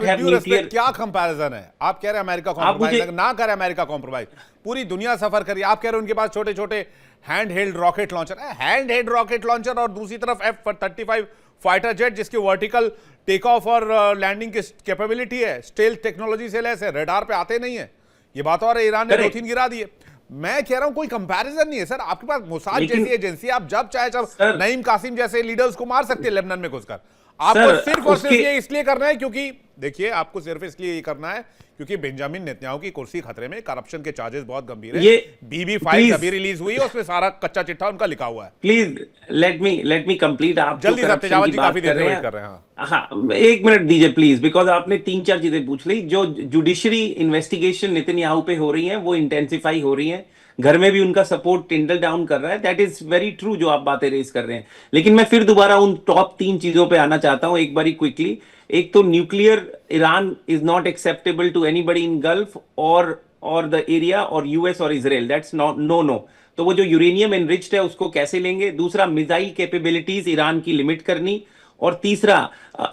have nuclear. क्या कंपैरिजन है? आप कह रहे हैं अमेरिका कॉम्प्रोमाइज ना करे, अमेरिका कॉम्प्रोमाइज, पूरी दुनिया सफर करिए। आप कह रहे हैं उनके पास छोटे छोटे हैंड हेल्ड रॉकेट लॉन्चर है, हैंड हेल्ड रॉकेट लॉन्चर, और दूसरी तरफ F-35 फाइटर जेट जिसकी वर्टिकल टेक ऑफ और लैंडिंग की कैपेबिलिटी है, स्टेल्थ टेक्नोलॉजी से लैस है, रडार पे आते नहीं है। ये बात और है, ईरान ने 2-3 गिरा दिए। मैं कह रहा हूं कोई कंपैरिजन नहीं है सर। आपके पास मोसाद जैसी एजेंसी, आप जब चाहे जब नईम कासिम जैसे लीडर्स को मार सकते हैं लेबनान में घुसकर। आपको सिर्फ और सिर्फ ये इसलिए करना है क्योंकि, देखिए, आपको सिर्फ इसलिए ये करना है क्योंकि बेंजामिन नेतन्याहू की कुर्सी खतरे में, करप्शन के चार्जेस बहुत गंभीर है। ये BB फाइल अभी रिलीज हुई है, उसमें सारा कच्चा चिट्ठा उनका लिखा हुआ है। Please let me complete. आप जल्दी से, तेजावत जी काफी देर से वेट कर रहे हैं। हाँ, 1 मिनट दीजिए प्लीज, बिकॉज आपने 3-4 चीजें पूछ ली। जो जुडिशरी इन्वेस्टिगेशन नेतन्याहू पे हो रही है, वो इंटेंसिफाई हो रही है। घर में भी उनका सपोर्ट टिंडल डाउन कर रहा है। दैट इज वेरी ट्रू जो आप बातें रेज कर रहे हैं। लेकिन मैं फिर दोबारा उन टॉप 3 चीजों पे आना चाहता हूं एक बारी क्विकली। एक तो nuclear, Iran is not acceptable to anybody in Gulf और द एरिया, और यूएस और इजराइल, दैट्स नॉट नो। तो वो जो यूरेनियम एनरिच्ड है उसको कैसे लेंगे। दूसरा, मिसाइल कैपेबिलिटीज ईरान की लिमिट करनी। और तीसरा,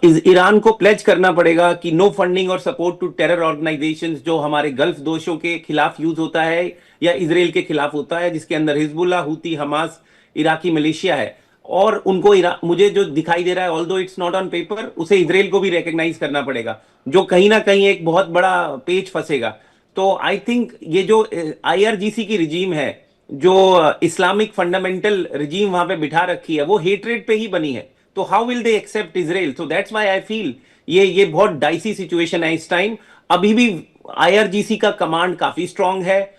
ईरान को प्लेज करना पड़ेगा कि नो फंडिंग और सपोर्ट टू टेरर ऑर्गेनाइजेशंस जो हमारे गल्फ दोषों के खिलाफ यूज होता है या इजराइल के खिलाफ होता है, जिसके अंदर Hezbollah, Houthi, Hamas, Iraqi militia है। और उनको मुझे जो दिखाई दे रहा है, although it's not on paper, उसे इजराइल को भी रिकॉग्नाइज करना पड़ेगा, जो कहीं ना कहीं एक बहुत बड़ा पेच फंसेगा। तो आई थिंक ये जो IRGC की रिजीम है, जो इस्लामिक फंडामेंटल रिजीम वहां पे बिठा रखी है, वो हेट्रेड पे ही बनी है। तो how will they accept Israel? So that's why I feel ये बहुत डाइसी सिचुएशन है इस टाइम। अभी भी आईआरजीसी का कमांड काफी स्ट्रांग है,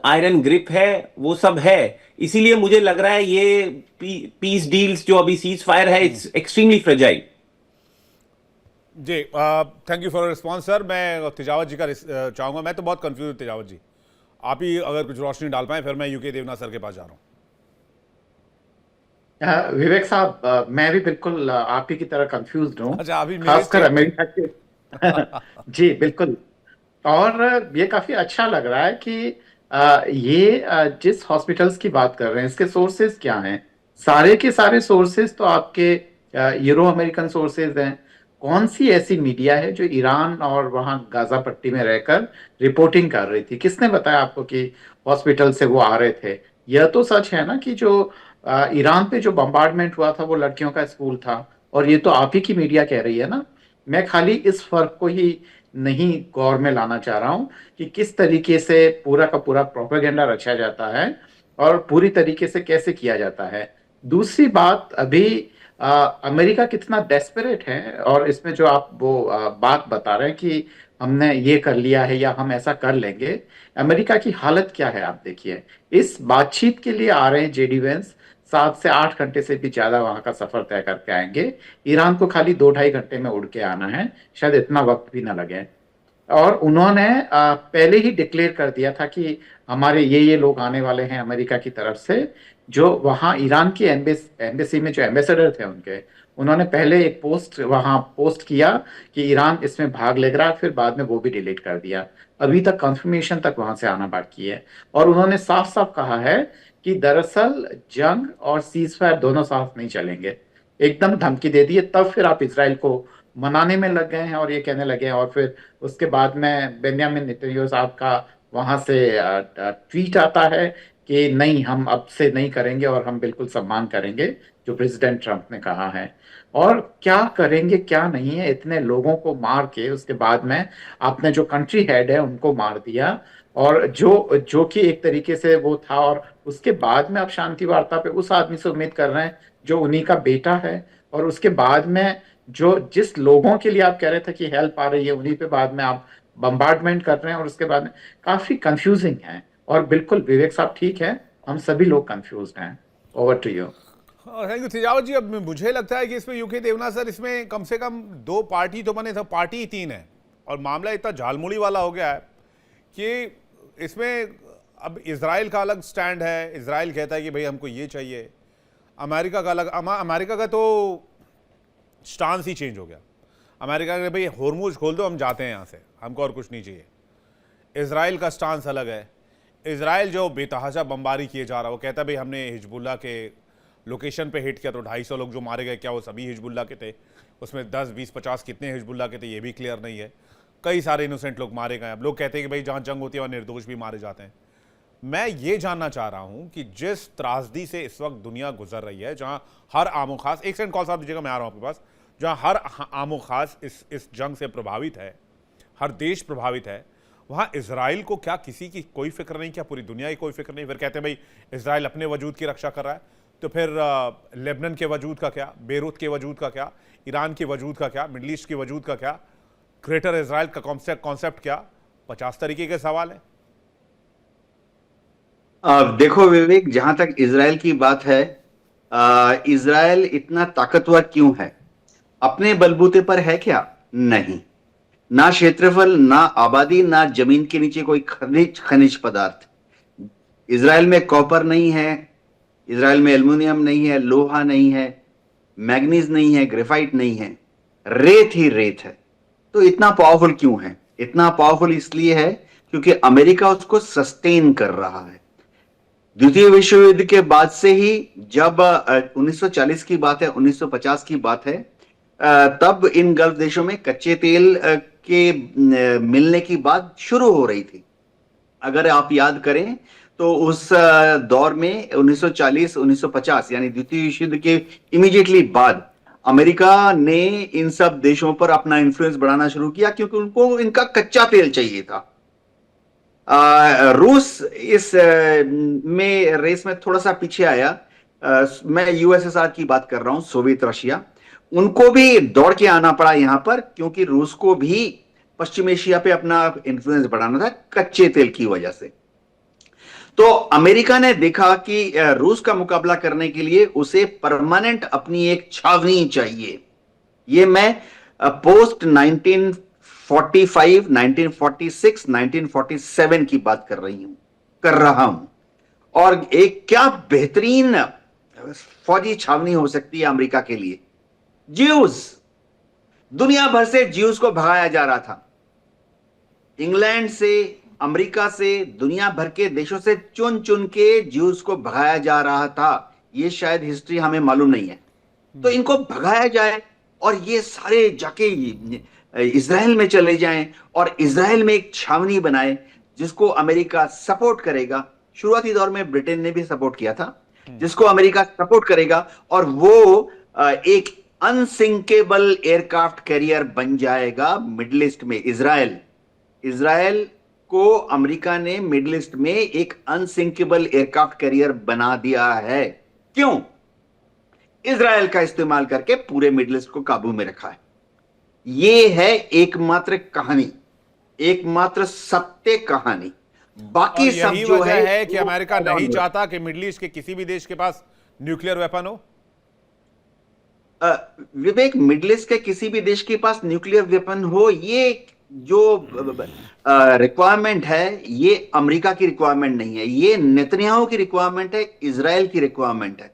आयरन ग्रिप है, वो सब है। इसीलिए मुझे लग रहा है ये पीस डील्स जो अभी सीज फायर है, इट्स एक्सट्रीमली फ्रेजाइल। जी, thank you for response sir. मैं तेजावत जी का चाहूंगा। मैं तो बहुत कंफ्यूज हूँ तेजावत जी, आप ही अगर कुछ रोशनी डाल पाए, फिर मैं यूके देवनाथ सर के पास जा रहा हूँ। विवेक साहब, मैं भी बिल्कुल आप ही की तरह कंफ्यूज हूँ, अच्छा, अभी मेरे खासकर स्टेट में। अमेरिका के जी बिल्कुल। और ये काफी अच्छा लग रहा है कि ये जिस हॉस्पिटल्स की बात कर रहे हैं इसके सोर्सेज क्या हैं। सारे के सारे सोर्सेज तो आपके यूरो अमेरिकन सोर्सेज हैं। कौन सी ऐसी मीडिया है जो ईरान और वहां गाजा पट्टी में रहकर रिपोर्टिंग कर रही थी? किसने बताया आपको कि हॉस्पिटल से वो आ रहे थे? यह तो सच है ना कि जो ईरान पे जो बम्बार्डमेंट हुआ था वो लड़कियों का स्कूल था, और ये तो आप ही की मीडिया कह रही है ना। मैं खाली इस फर्क को ही नहीं गौर में लाना चाह रहा हूं कि किस तरीके से पूरा का पूरा प्रोपेगेंडा रचा जाता है और पूरी तरीके से कैसे किया जाता है। दूसरी बात, अभी अमेरिका कितना डेस्परेट है, और इसमें जो आप वो बात बता रहे हैं कि हमने ये कर लिया है या हम ऐसा कर लेंगे, अमेरिका की हालत क्या है आप देखिए। इस बातचीत के लिए आ रहे हैं जेडी वेंस, 7 से 8 घंटे से भी ज्यादा वहां का सफर तय करके आएंगे। ईरान को खाली 2-2.5 घंटे में उड़ के आना है, शायद इतना वक्त भी ना लगे। और उन्होंने पहले ही डिक्लेयर कर दिया था कि हमारे ये लोग आने वाले हैं अमेरिका की तरफ से। जो वहां ईरान की एम्बेसी में जो एम्बेसडर थे उनके, उन्होंने पहले एक पोस्ट वहां पोस्ट किया कि ईरान इसमें भाग ले रहा है, फिर बाद में वो भी डिलीट कर दिया। अभी तक कंफर्मेशन तक वहां से आना बाकी है। और उन्होंने साफ साफ कहा है कि दरअसल जंग और सीज फायर दोनों साथ नहीं चलेंगे। एकदम धमकी दे दी है। तब फिर आप इसराइल को मनाने में लग गए हैं और ये कहने लगे हैं। और फिर उसके बाद में बेंजामिन नेतन्याहू साहब का वहां से ट्वीट आता है कि नहीं, हम अब से नहीं करेंगे और हम बिल्कुल सम्मान करेंगे जो प्रेसिडेंट ट्रंप ने कहा है। और क्या करेंगे क्या नहीं है, इतने लोगों को मार के उसके बाद में आपने जो कंट्री हेड है उनको मार दिया, और जो जो कि एक तरीके से वो था। और उसके बाद में आप शांति वार्ता पे उस आदमी से उम्मीद कर रहे हैं जो उन्हीं का बेटा है। और उसके बाद में जो जिस लोगों के लिए आप कह रहे थे कि हेल्प आ रही है, उन्हीं पे बाद में आप बम्बार्डमेंट कर रहे हैं। और उसके बाद में काफी कंफ्यूजिंग है। और बिल्कुल विवेक साहब ठीक है, हम सभी लोग कंफ्यूज हैं। Over to you. Thank you Tejawat ji. अब मुझे लगता है कि इसमें यूके देवनाथ सर, इसमें कम से कम 2 पार्टी तो बने थे, पार्टी ही 3 है, और मामला इतना झालमुड़ी वाला हो गया है कि इसमें अब इजराइल का अलग स्टैंड है। इजराइल कहता है कि भाई हमको ये चाहिए। अमेरिका का अलग, अमेरिका का तो स्टांस ही चेंज हो गया। अमेरिका ने भाई होर्मुज खोल दो, हम जाते हैं यहाँ से, हमको और कुछ नहीं चाहिए। इजराइल का स्टांस अलग है। इजराइल जो बेतहाशा बमबारी किए जा रहा है, वो कहता है भाई हमने हिजबुल्ला के लोकेशन पे हिट किया तो 250 लोग जो मारे गए, क्या वो सभी हिजबुल्ला के थे? उसमें 10, 20, 50 कितने हिजबुल्ला के थे ये भी क्लियर नहीं है। कई सारे इनोसेंट लोग मारे गए। अब लोग कहते हैं कि भाई जहाँ जंग होती है वहाँ निर्दोष भी मारे जाते हैं। मैं ये जानना चाह रहा हूँ कि जिस त्रासदी से इस वक्त दुनिया गुजर रही है, जहाँ हर आमो खास, एक सेकंड कॉल साहब दीजिएगा, मैं आ रहा हूँ आपके पास, जहाँ हर आमो खास इस जंग से प्रभावित है, हर देश प्रभावित है, वहाँ इजराइल को क्या किसी की कोई फिक्र नहीं? क्या पूरी दुनिया की कोई फिक्र नहीं? फिर कहते हैं भाई इजराइल अपने वजूद की रक्षा कर रहा है, तो फिर लेबनान के वजूद का क्या, बेरूत के वजूद का क्या, ईरान के वजूद का क्या, मिडल ईस्ट के वजूद का क्या, ग्रेटर इजराइल का कॉन्सेप्ट क्या? 50 तरीके के सवाल है। देखो विवेक, जहां तक इजराइल की बात है, इजराइल इतना ताकतवर क्यों है? अपने बलबूते पर है क्या? नहीं। ना क्षेत्रफल, ना आबादी, ना जमीन के नीचे कोई खनिज पदार्थ। इजराइल में कॉपर नहीं है, इजराइल में एल्युमिनियम नहीं है, लोहा नहीं है, मैग्नीज नहीं है, ग्रेफाइट नहीं है, रेत ही रेत है। तो इतना पावरफुल क्यों है? इतना पावरफुल इसलिए है क्योंकि अमेरिका उसको सस्टेन कर रहा है। द्वितीय विश्व युद्ध के बाद से ही, जब 1940 की बात है, 1950 की बात है, तब इन गल्फ देशों में कच्चे तेल के मिलने की बात शुरू हो रही थी। अगर आप याद करें तो उस दौर में 1940, 1950 यानी द्वितीय विश्व युद्ध के इमीडिएटली बाद अमेरिका ने इन सब देशों पर अपना इन्फ्लुएंस बढ़ाना शुरू किया क्योंकि उनको इनका कच्चा तेल चाहिए था। रूस इस में रेस में थोड़ा सा पीछे आया। मैं यूएसएसआर की बात कर रहा हूं, सोवियत रशिया। उनको भी दौड़ के आना पड़ा यहां पर, क्योंकि रूस को भी पश्चिम एशिया पे अपना इन्फ्लुएंस बढ़ाना था कच्चे तेल की वजह से। तो अमेरिका ने देखा कि रूस का मुकाबला करने के लिए उसे परमानेंट अपनी एक छावनी चाहिए। ये मैं पोस्ट 1945, 1946, 1947 की बात कर रहा हूं। और एक क्या बेहतरीन फौजी छावनी हो सकती है अमेरिका के लिए। ज्यूज, दुनिया भर से ज्यूज को भगाया जा रहा था, इंग्लैंड से, अमेरिका से, दुनिया भर के देशों से चुन चुन के ज्यूज को भगाया जा रहा था। ये शायद हिस्ट्री हमें मालूम नहीं है। तो इनको भगाया जाए और ये सारे जाके इजराइल में चले जाएं और इजराइल में एक छावनी बनाए जिसको अमेरिका सपोर्ट करेगा। शुरुआती दौर में ब्रिटेन ने भी सपोर्ट किया था, जिसको अमेरिका सपोर्ट करेगा, और वो एक अनसिंकेबल एयरक्राफ्ट कैरियर बन जाएगा मिडिल ईस्ट में। इजराइल को अमेरिका ने मिडिल ईस्ट में एक अनसिंकेबल एयरक्राफ्ट कैरियर बना दिया है। क्यों? इजराइल का इस्तेमाल करके पूरे मिडिल ईस्ट को काबू में रखा है। यह है एकमात्र कहानी, एकमात्र सत्य कहानी। बाकी सब यही जो वजह है कि वो अमेरिका नहीं चाहता कि मिडिल ईस्ट के किसी भी देश के पास न्यूक्लियर वेपन हो। विवेक, मिडिल ईस्ट के किसी भी देश के पास न्यूक्लियर वेपन हो, ये जो रिक्वायरमेंट है, ये अमेरिका की रिक्वायरमेंट नहीं है, ये नेतन्याहू की रिक्वायरमेंट है, इजराइल की रिक्वायरमेंट है।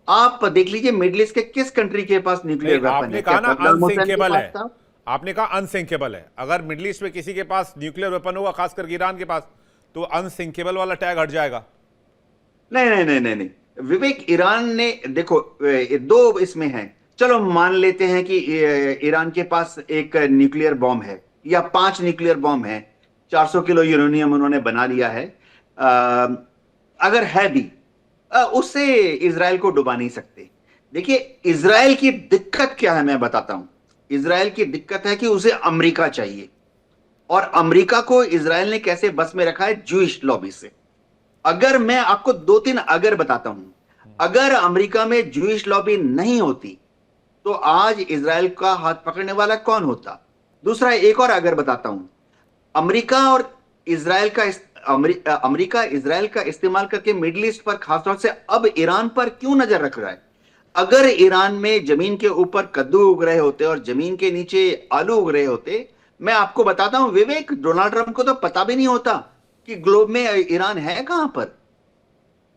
आप देख लीजिए मिडिल ईस्ट के किस कंट्री के पास न्यूक्लियर वेपन आपने है। कहा ना अनसिंकेबल है, था? आपने कहा अनसिंकेबल है। अगर मिडिल ईस्ट में किसी के पास न्यूक्लियर वेपन होगा, खासकर ईरान के पास, तो अनसिंकेबल वाला टैग हट जाएगा। नहीं नहीं नहीं नहीं नहीं विवेक, ईरान ने देखो, दो इसमें है। चलो मान लेते हैं कि ईरान के पास एक न्यूक्लियर बॉम्ब है या 5 न्यूक्लियर बॉम्ब है, 400 किलो यूरेनियम उन्होंने बना लिया है। अगर है भी, उससे इजराइल को डुबा नहीं सकते। देखिए इजराइल की दिक्कत क्या है, मैं बताता हूं। इजराइल की दिक्कत है कि उसे अमेरिका चाहिए, और अमेरिका को इजराइल ने कैसे बस में रखा है? ज्यूइश लॉबी से। अगर मैं आपको 2-3 अगर बताता हूं, अगर अमेरिका में ज्यूइश लॉबी नहीं होती तो आज इजराइल का हाथ पकड़ने वाला कौन होता? दूसरा एक और अगर बताता हूं, अमेरिका और इजराइल का अमेरिका इजराइल का इस्तेमाल करके मिडिल ईस्ट पर, खासतौर से अब ईरान पर क्यों नजर रख रहा है? अगर ईरान में जमीन के ऊपर कद्दू उग रहे होते और जमीन के नीचे आलू उग रहे होते, मैं आपको बताता हूं विवेक, डोनाल्ड ट्रंप को तो पता भी नहीं होता कि ग्लोब में ईरान है कहां पर।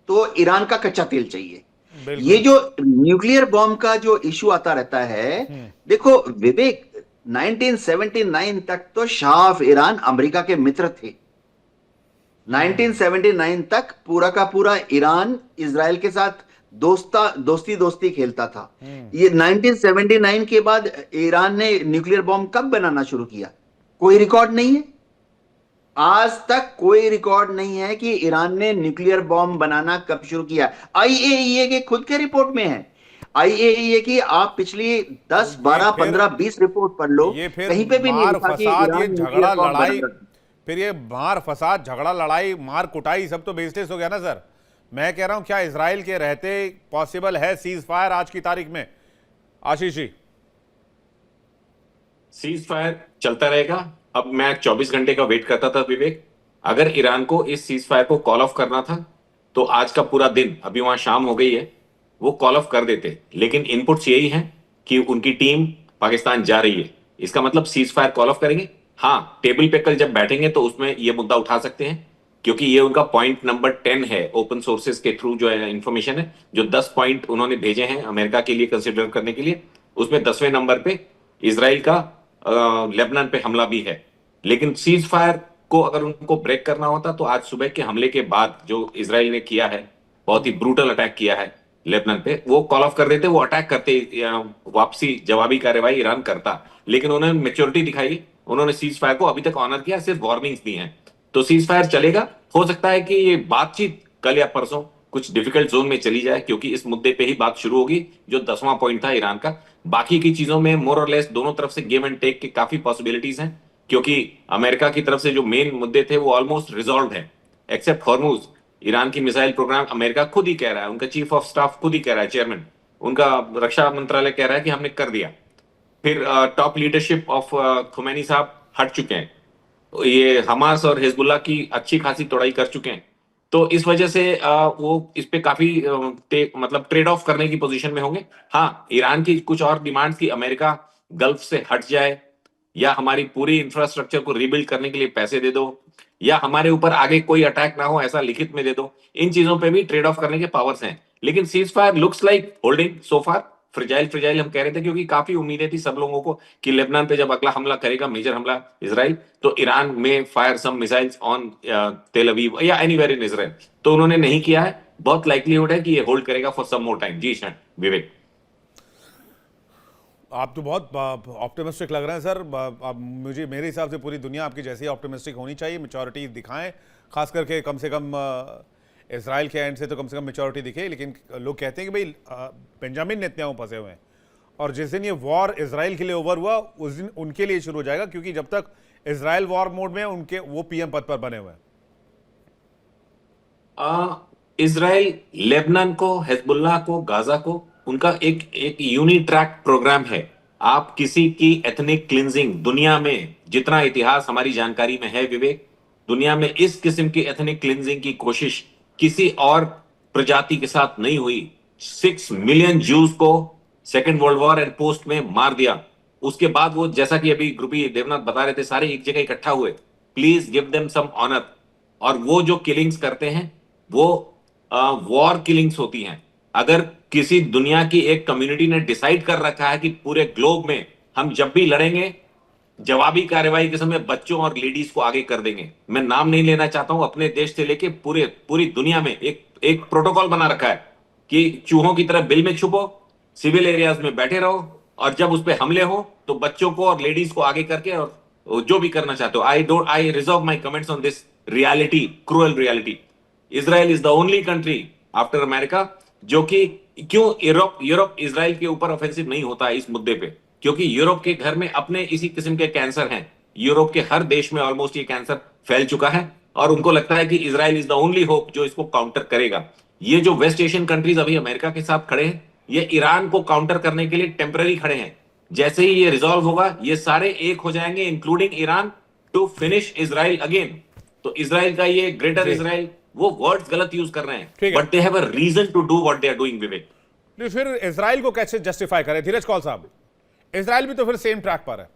तो ईरान का कच्चा तेल चाहिए। ये जो न्यूक्लियर बॉम्ब का जो इशू आता रहता है, देखो विवेक, 1979 तक तो शाह ऑफ ईरान अमेरिका के मित्र थे। 1979 तक पूरा का पूरा ईरान इजराइल के साथ दोस्ती खेलता था। ये 1979 के बाद ईरान ने न्यूक्लियर बॉम्ब कब बनाना शुरू किया? कोई रिकॉर्ड नहीं है। आज तक कोई रिकॉर्ड नहीं है कि ईरान ने न्यूक्लियर बॉम्ब बनाना कब शुरू किया। आईएईए के खुद के रिपोर्ट में है। आईएईए की आप पिछली 10, 12, 15, 20 रिपोर्ट पढ़ लो, कहीं पे भी नहीं लिखा कि ईरान झगड़ा लड़ाई, फिर ये मार फसाद, झगड़ा लड़ाई, मार कुटाई, सब तो बेसलेस हो गया ना सर। मैं कह रहा हूं क्या इजराइल के रहते पॉसिबल है सीज फायर आज की तारीख में? आशीष जी, सीज फायर चलता रहेगा। अब मैं 24 घंटे का वेट करता था विवेक। अगर ईरान को इस सीज फायर को कॉल ऑफ करना था तो आज का पूरा दिन, अभी वहां शाम हो गई है, वो कॉल ऑफ कर देते। लेकिन इनपुट्स यही हैं कि उनकी टीम पाकिस्तान जा रही है, इसका मतलब सीज फायर कॉल ऑफ करेंगे। हाँ, टेबल पे कल जब बैठेंगे तो उसमें ये मुद्दा उठा सकते हैं, क्योंकि ये उनका पॉइंट नंबर 10 है। ओपन सोर्सेज के थ्रू जो है इंफॉर्मेशन है, जो 10 पॉइंट उन्होंने भेजे हैं अमेरिका के लिए कंसिडर करने के लिए, उसमें 10वें नंबर पे इजराइल का लेबनान पे हमला भी है। लेकिन सीज फायर को अगर उनको ब्रेक करना होता तो आज सुबह के हमले के बाद जो इजराइल ने किया है, बहुत ही ब्रूटल अटैक किया है लेबनान पे, वो कॉल ऑफ कर देते, वो अटैक करते, वापसी जवाबी कार्रवाई ईरान करता। लेकिन उन्होंने मेच्योरिटी दिखाई, उन्होंने सीज फायर को अभी तक ऑनर किया, सिर्फ वार्निंग्स दी हैं। तो सीज फायर चलेगा। हो सकता है कि ये बातचीत कल या परसों कुछ डिफिकल्ट जोन में चली जाए, क्योंकि इस मुद्दे पे ही बात शुरू होगी जो 10वां पॉइंट था ईरान का। बाकी की चीजों में मोर और लेस दोनों तरफ से गिव एंड टेक के काफी पॉसिबिलिटीज हैं, क्योंकि अमेरिका की तरफ से जो मेन मुद्दे थे वो ऑलमोस्ट रिजॉल्व है, एक्सेप्ट हॉर्मुज। ईरान की मिसाइल प्रोग्राम अमेरिका खुद ही कह रहा है, उनका चीफ ऑफ स्टाफ खुद ही कह रहा है, चेयरमैन, उनका रक्षा मंत्रालय कह रहा है कि हमने कर दिया। फिर टॉप लीडरशिप ऑफ खुमैनी साहब हट चुके हैं, ये हमास और हिजबुल्लाह की अच्छी खासी तोड़ाई कर चुके हैं। तो इस वजह से वो इस पे काफी मतलब ट्रेड ऑफ करने की पोजीशन में होंगे। हाँ, ईरान की कुछ और डिमांड्स की अमेरिका गल्फ से हट जाए, या हमारी पूरी इंफ्रास्ट्रक्चर को रीबिल्ड करने के लिए पैसे दे दो, या हमारे ऊपर आगे कोई अटैक ना हो ऐसा लिखित में दे दो। इन चीजों पे भी ट्रेड ऑफ करने के पावर्स हैं। लेकिन ceasefire looks like holding so far. Fragile fragile हम कह रहे थे क्योंकि काफी उम्मीदें थी सब लोगों को कि लेबनान पे जब अगला हमला करेगा, मेजर हमला इजराइल, तो ईरान में फायर सम मिसाइल्स ऑन तेल अवीव या एनीवेयर इन इजराइल। तो उन्होंने नहीं किया है। बहुत लाइकलीहुड है कि ये होल्ड करेगा फॉर सम मोर टाइम। जी शान विवेक। आप तो बहुत ऑप्टिमिस्टिक लग रहे हैं सर। अब मुझे मेरे हिसाब से पूरी दुनिया आपकी जैसी ऑप्टिमिस्टिक होनी चाहिए, मैच्योरिटी दिखाएं, खास करके कम से कम इजराइल के एंड से तो कम से कम मैच्योरिटी दिखे। लेकिन लोग कहते हैं कि भाई बेंजामिन नेतन्याहू फंसे हुए हैं, और जिस दिन ये वॉर इजराइल के लिए ओवर हुआ उस दिन उनके लिए शुरू हो जाएगा, क्योंकि जब तक इजराइल वॉर मोड में उनके वो पीएम पद पर बने हुए हैं। इजराइल लेबनान को, हिजबुल्लाह को, गाजा को, उनका एक यूनिट्रैक प्रोग्राम है। आप किसी की एथनिक क्लिंजिंग, दुनिया में जितना इतिहास हमारी जानकारी में है विवेक, दुनिया में इस किस्म की एथनिक क्लिंजिंग की कोशिश किसी और प्रजाति के साथ नहीं हुई। 6 मिलियन ज्यूज को second world war and post में मार दिया। उसके बाद वो, जैसा कि अभी ग्रुपी देवनाथ बता रहे थे, सारे एक जगह इकट्ठा हुए। Please give them some honour. और वो जो किलिंग्स करते हैं वो वॉर किलिंग्स होती हैं। अगर किसी दुनिया की एक कम्युनिटी ने डिसाइड कर रखा है कि पूरे ग्लोब में हम जब भी लड़ेंगे जवाबी कार्रवाई के समय बच्चों और लेडीज को आगे कर देंगे। मैं नाम नहीं लेना चाहता हूं, अपने देश से लेके पूरी दुनिया में एक प्रोटोकॉल बना रखा है कि चूहों की तरह बिल में छुपो, सिविल एरियाज में बैठे रहो, और जब उस पर हमले हो तो बच्चों को और लेडीज को आगे करके और जो भी करना चाहते हो। I reserve my comments on this reality, cruel reality. Israel is the only country after America जो कि, क्यों यूरोप इजराइल के ऊपर ऑफेंसिव नहीं होता है इस मुद्दे पे, क्योंकि यूरोप के घर में अपने इसी किस्म के कैंसर हैं। यूरोप के हर देश में ऑलमोस्ट ये कैंसर फैल चुका है, और उनको लगता है कि Israel is the only hope जो इसको काउंटर करेगा। ये जो वेस्ट एशियन कंट्रीज अभी अमेरिका के साथ खड़े हैं, ये ईरान को काउंटर करने के लिए टेम्पररी खड़े हैं। जैसे ही ये रिजॉल्व होगा ये सारे एक हो जाएंगे, including Iran, to finish Israel again. तो इजराइल का ये ग्रेटर इजराइल, वो वर्ड्स गलत यूज कर रहे हैं, but they have a reason to do what they are doing Vivek. फिर इजराइल को कैसे जस्टिफाई करें? धीरज कौल साहब, इजराइल भी तो फिर सेम ट्रैक पर है।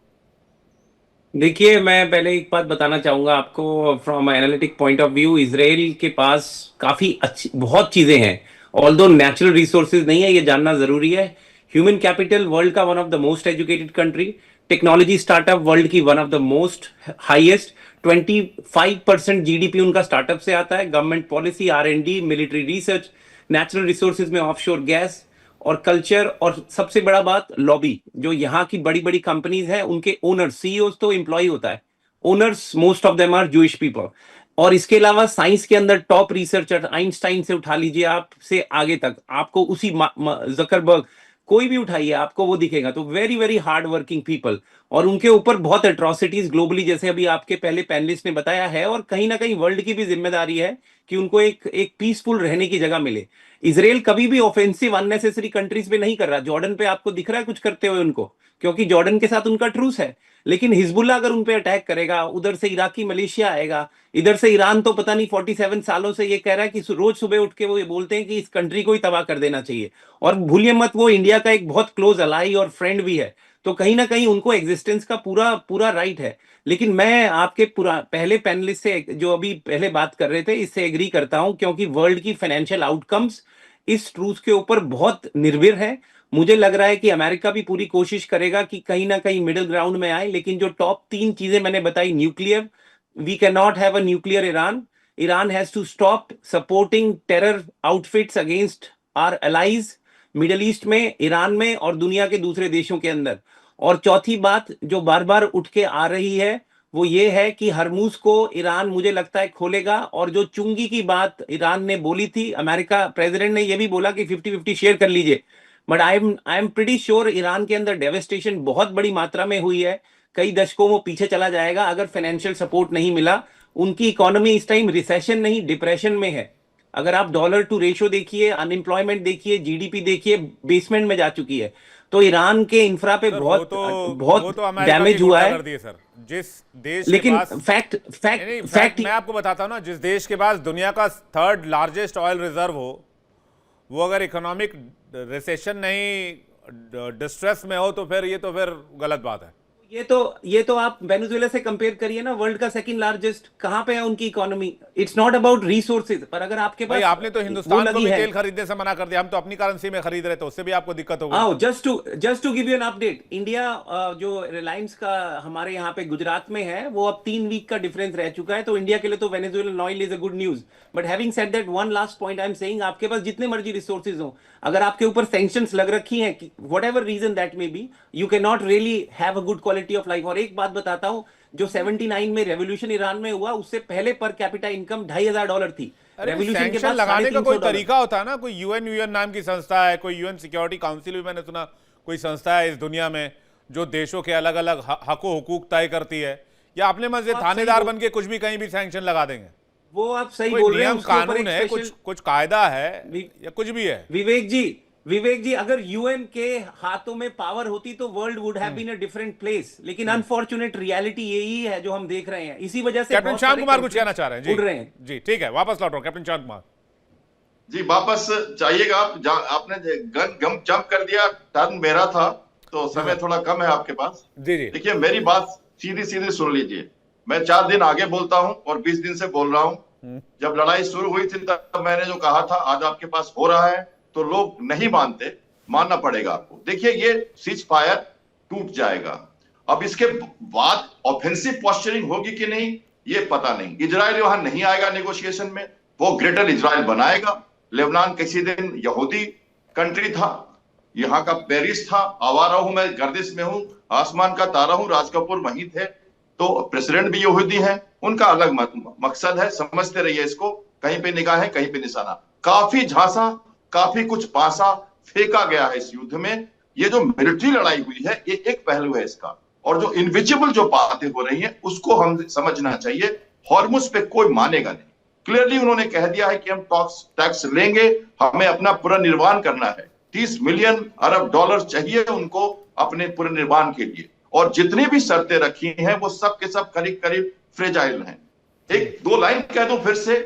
देखिए, मैं पहले एक बात बताना चाहूंगा आपको from analytic point of view. Israel के पास काफी अच्छी बहुत चीजें हैं, ऑल्दो नेचुरल रिसोर्सेज नहीं है, ये जानना जरूरी है। ह्यूमन कैपिटल वर्ल्ड का one of the most educated country, technology startup world की one of the most highest, 25% GDP उनका स्टार्टअप से आता है। Government policy, R&D, military research, natural resources में ऑफशोर गैस और कल्चर, और सबसे बड़ा बात लॉबी। जो यहाँ की बड़ी बड़ी कंपनीज हैं उनके ओनर्स, सीईओज तो एम्प्लॉय होता है, owners most of them are Jewish people. और इसके अलावा साइंस के अंदर टॉप रिसर्चर, आइंस्टाइन से उठा लीजिए आप से आगे तक, आपको उसी जकरबर्ग, कोई भी उठाइए आपको वो दिखेगा। तो very very hard working people, और उनके ऊपर बहुत एट्रोसिटीज ग्लोबली, जैसे अभी आपके पहले पैनलिस्ट ने बताया है, और कहीं ना कहीं वर्ल्ड की भी जिम्मेदारी है कि उनको एक पीसफुल रहने की जगह मिले। इजराइल कभी भी ऑफेंसिव अननेसेसरी कंट्रीज पे नहीं कर रहा। जॉर्डन पे आपको दिख रहा है कुछ करते हुए उनको, क्योंकि जॉर्डन के साथ उनका ट्रूस है। लेकिन हिजबुल्ला अगर उन पे अटैक करेगा, उधर से इराकी मलेशिया आएगा, इधर से ईरान तो पता नहीं 47 सालों से ये कह रहा है कि रोज सुबह उठ के वो ये बोलते हैं कि इस कंट्री को ही तबाह कर देना चाहिए। और भूलिए मत, वो इंडिया का एक बहुत क्लोज अलाई और फ्रेंड भी है, तो कहीं ना कहीं उनको एग्जिस्टेंस का पूरा पूरा राइट है। लेकिन मैं आपके पहले पैनलिस्ट से जो अभी पहले बात कर रहे थे, इससे एग्री करता हूं, क्योंकि वर्ल्ड की फाइनेंशियल आउटकम्स इस ट्रूथ के ऊपर बहुत निर्भर है। मुझे लग रहा है कि अमेरिका भी पूरी कोशिश करेगा कि कहीं ना कहीं मिडिल ग्राउंड में आए। लेकिन जो टॉप 3 चीजें मैंने बताई, nuclear, we can not have a nuclear Iran has to stop supporting terror outfits against our allies Middle East में, ईरान में और दुनिया के दूसरे देशों के अंदर। और चौथी बात जो बार बार उठ के आ रही है वो ये है कि हरमुज को ईरान मुझे लगता है खोलेगा। और जो चुंगी की बात ईरान ने बोली थी, अमेरिका प्रेसिडेंट ने ये भी बोला कि 50-50 शेयर कर लीजिए, but I am pretty sure Iran के अंदर डेवेस्टेशन बहुत बड़ी मात्रा में हुई है। कई दशकों वो पीछे चला जाएगा अगर फाइनेंशियल सपोर्ट नहीं मिला। उनकी इकोनॉमी इस टाइम रिसेशन नहीं डिप्रेशन में है। अगर आप डॉलर टू रेशो देखिए, अनएम्प्लॉयमेंट देखिए, जीडीपी देखिए, बेसमेंट में जा चुकी है। तो ईरान के इंफ्रा पे सर बहुत वो बहुत तो अमेरिका की डैमेज हुआ है। गुंडागर्दी है सर। जिस देश के लेकिन पास फैक्ट नहीं, फैक्ट फैक्ट फैक्ट मैं आपको बताता हूं ना, जिस देश के पास दुनिया का थर्ड लार्जेस्ट ऑयल रिजर्व हो, वो अगर इकोनॉमिक रिसेशन नहीं, डिस्ट्रेस में हो, तो फिर गलत बात है। ये तो आप वेनेजुएला से कंपेयर करिए ना, वर्ल्ड का सेकंड लार्जेस्ट, कहां पे है उनकी economy. It's not about resources, पर अगर आपके भाई पास आपने तो वो हिंदुस्तान को लगी भी है। तेल खरीदने से मना कर दिया, हम तो अपनी करेंसी में खरीद रहे थे, उससे भी आपको दिक्कत हो गई। आओ just to give you an update, India जो रिलायंस का हमारे यहाँ पे गुजरात में है, वो अब 3 वीक का डिफरेंस रह चुका है। तो इंडिया के लिए तो Venezuelan oil is a good news. But having said that, one last point I am saying, आपके पास जितने मर्जी रिसोर्सेज हो, अगर आपके ऊपर सैंक्शंस लग रखी हैं, whatever reason that may be, you can not really have a good quality of life. और एक बात बताता हूं, जो 79 में रेवोल्यूशन ईरान में हुआ, उससे पहले पर कैपिटा इनकम $2,500 थी। अरे रेवोल्यूशन के सैंक्शन बाद लगाने का कोई $350। तरीका होता है ना। कोई यूएन नाम की संस्था है, कोई यूएन सिक्योरिटी काउंसिल भी मैंने सुना कोई संस्था है इस दुनिया में जो देशों के अलग अलग हक हुकूक तय करती है, या अपने मन से थानेदार बन के कुछ भी कहीं भी सैंक्शन लगा देंगे? वो आप सही कोई बोल रहे हैं, नियम उसके ऊपर कानून एक है, स्पेशल कुछ कायदा है, या कुछ भी है? विवेक जी, अगर यूएन के हाथों में पावर होती तो world would have been a different place. लेकिन अनफॉर्चुनेट रियलिटी यही है जो हम देख रहे हैं। इसी वजह से कैप्टन श्याम कुमार कुछ कहना चाह रहे हैं? उड़ रहे हैं जी ठीक है, वापस लौट रहा हूं। कैप्टन श्याम कुमार जी वापस जाइएगा आप। आपने गन गम जंप कर दिया, टर्न मेरा था, तो समय थोड़ा कम है आपके पास। जी जी देखिए मेरी बात सीधी सीधी सुन लीजिए। मैं 4 दिन आगे बोलता हूं और 20 दिन से बोल रहा हूं। जब लड़ाई शुरू हुई थी तब मैंने जो कहा था, आज आपके पास हो रहा है, तो लोग नहीं मानते, मानना पड़ेगा आपको। देखिए ये सीज फायर टूट जाएगा। अब इसके बाद ऑफेंसिव पोस्चरिंग होगी कि नहीं ये पता नहीं। इजराइल वहां नहीं आएगा नेगोशिएशन में, वो ग्रेटर इजराइल बनाएगा। लेबनान किसी दिन यहूदी कंट्री था, यहाँ का पेरिस था। आवारा हूं मैं, गर्दिश में हूं, आसमान का तारा हूं, राज कपूर वहीं थे। तो प्रेसिडेंट भी यहूदी है, उनका अलग मकसद है, समझते रहिए इसको। कहीं पे निगाह है, कहीं पे निशाना। काफी झांसा, काफी कुछ पासा फेंका गया है इस युद्ध में। ये जो मिलिट्री लड़ाई हुई है, ये एक पहलू है इसका। और जो इनविजिबल जो बातें हो रही हैं, उसको हम समझना चाहिए। हॉर्मुज पे कोई मानेगा नहीं। क्लियरली उन्होंने कह दिया है कि हम टैक्स लेंगे, हमें अपना पुनर्निर्माण करना है। 30 मिलियन अरब डॉलर चाहिए उनको अपने पुनर्निर्माण के लिए। और जितनी भी शर्तें रखी हैं वो सब के सब करीब करीब फ्रेजाइल हैं। एक दो लाइन कह दूं फिर से,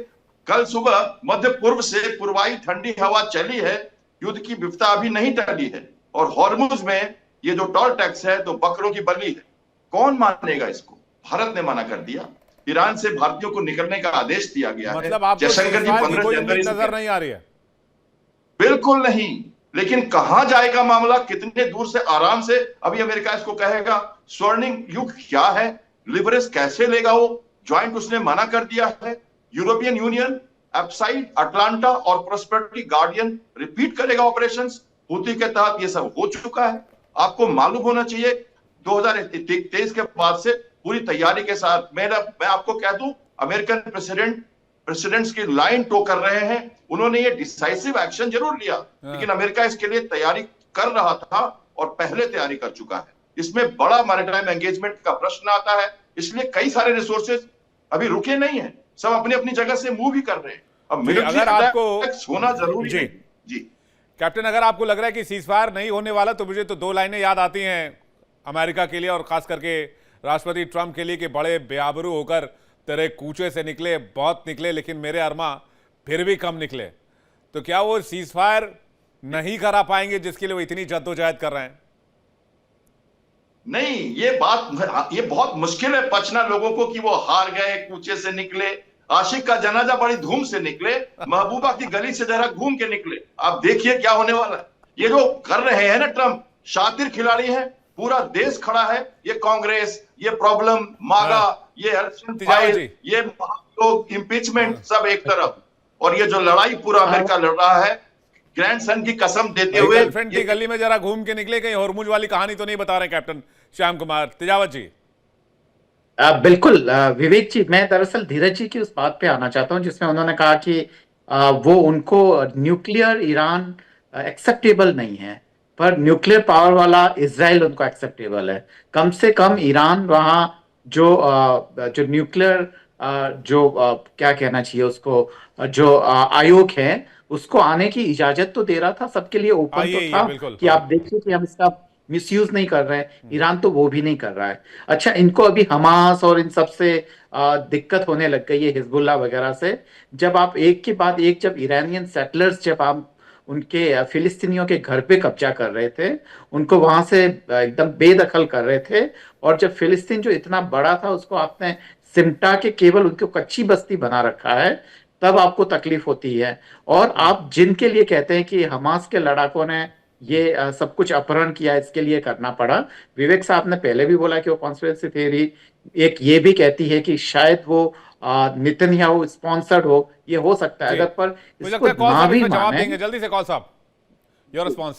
कल सुबह मध्य पूर्व से पूर्वाई ठंडी हवा चली है, युद्ध की विपदा अभी नहीं टली है। और हॉर्मुज में ये जो टोल टैक्स है तो बकरों की बलि है। कौन मानेगा इसको? भारत ने मना कर दिया। ईरान से भारतीयों को निकलने का आदेश दिया गया है। मतलब आपको जयशंकर जी 15 कोई जनवरी उम्मीद नजर नहीं आ रही है? बिल्कुल नहीं। लेकिन कहां जाएगा मामला, कितने दूर से आराम से अभी अमेरिका इसको कहेगा। स्वर्णिम युग क्या है, लिवरेज कैसे लेगा वो, ज्वाइंट उसने मना कर दिया है। यूरोपियन यूनियन, एप्साइड, अटलांटा और प्रोस्पेरिटी गार्डियन रिपीट करेगा ऑपरेशंस। हूथी के तहत ये सब हो चुका है। आपको मालूम होना चाहिए 2023 के बाद से पूरी तैयारी के साथ मैं आपको कह दूं, अमेरिकन प्रेसिडेंट्स की लाइन टो कर रहे हैं। उन्होंने ये डिसाइसिव एक्शन जरूर लिया, लेकिन अमेरिका इसके लिए तैयारी कर रहा था और पहले तैयारी कर चुका है। इसमें बड़ा मैरिटाइम एंगेजमेंट का प्रश्न आता है। इसलिए कई सारे रिसोर्सेज अभी रुके नहीं है, सब अपनी अपनी जगह से मूव ही कर रहे हैं। अब मिलिट्री अटैक्स होना जरूरी है। जी कैप्टन, अगर आपको लग रहा है कि सीजफायर नहीं होने वाला, तो मुझे तो 2 लाइनें याद आती हैं अमेरिका के लिए और खास करके राष्ट्रपति ट्रंप के लिए कि बड़े बेआबरू होकर तेरे कूचे से निकले, बहुत निकले, लेकिन मेरे अरमा फिर भी कम निकले। तो क्या वो सीजफायर नहीं करा पाएंगे जिसके लिए वो इतनी जद्दोजहद कर रहे हैं? नहीं, ये बहुत मुश्किल है पचना लोगों को कि वो हार गए, कूचे से निकले। आशिक का जनाजा बड़ी धूम से निकले, महबूबा की गली से जरा घूम के निकले। आप देखिए क्या होने वाला है। ये जो कर रहे हैं ना ट्रंप, शातिर खिलाड़ी है, पूरा देश खड़ा है। ये कांग्रेस, ये प्रॉब्लम, मागा, ये इलेक्शन फाइल, ये लोग, इम्पीचमेंट, सब एक तरफ। और ये जो लड़ाई पूरा अमेरिका लड़ रहा है, ग्रैंडसन की कसम देते हुए, गर्लफ्रेंड की गली में जरा घूम के निकले, कहीं हॉर्मुज वाली कहानी तो नहीं बता रहे कैप्टन श्याम कुमार? तेजावत जी। बिल्कुल विवेक जी, मैं दरअसल धीरज जी की उस बात पे आना चाहता हूं जिसमें उन्होंने कहा कि वो उनको न्यूक्लियर ईरान एक्सेप्टेबल नहीं है, पर न्यूक्लियर पावर वाला इजराइल उनको एक्सेप्टेबल है। कम से कम ईरान वहां जो न्यूक्लियर जो क्या कहना चाहिए उसको, जो आयोग है उसको आने की इजाजत तो दे रहा था, सबके लिए ओपन तो ये था बिल्कुल, कि हाँ। आप देखिए कि हम इसका मिसयूज नहीं कर रहे हैं। ईरान तो वो भी नहीं कर रहा है। अच्छा, इनको अभी हमास और इन सब से दिक्कत होने लग गई है, हिजबुल्लाह वगैरह से। जब आप एक के बाद एक, जब ईरानियन सेटलर्स, जब आप उनके फिलिस्तीनियों के घर पे कब्जा कर रहे थे, उनको वहां से एकदम बेदखल कर रहे थे, और जब फिलिस्तीन जो इतना बड़ा था उसको आपने सिमटा के केवल उनको कच्ची बस्ती बना रखा है, तब आपको तकलीफ होती है। और आप जिनके लिए कहते हैं कि हमास के लड़ाकों ने ये सब कुछ अपहरण किया, इसके लिए करना पड़ा, विवेक साहब ने पहले भी बोला कि वो कॉन्स्पिरेसी थ्योरी एक ये भी कहती है कि शायद वो नेतन्याहू स्पॉन्सर्ड हो, ये हो सकता है। जी। अगर पर मुझे इसको लगता है कौल ना साहब भी इसमें जवाब माने, देंगे जल्दी से। कौल साहब, योर रिस्पॉन्स।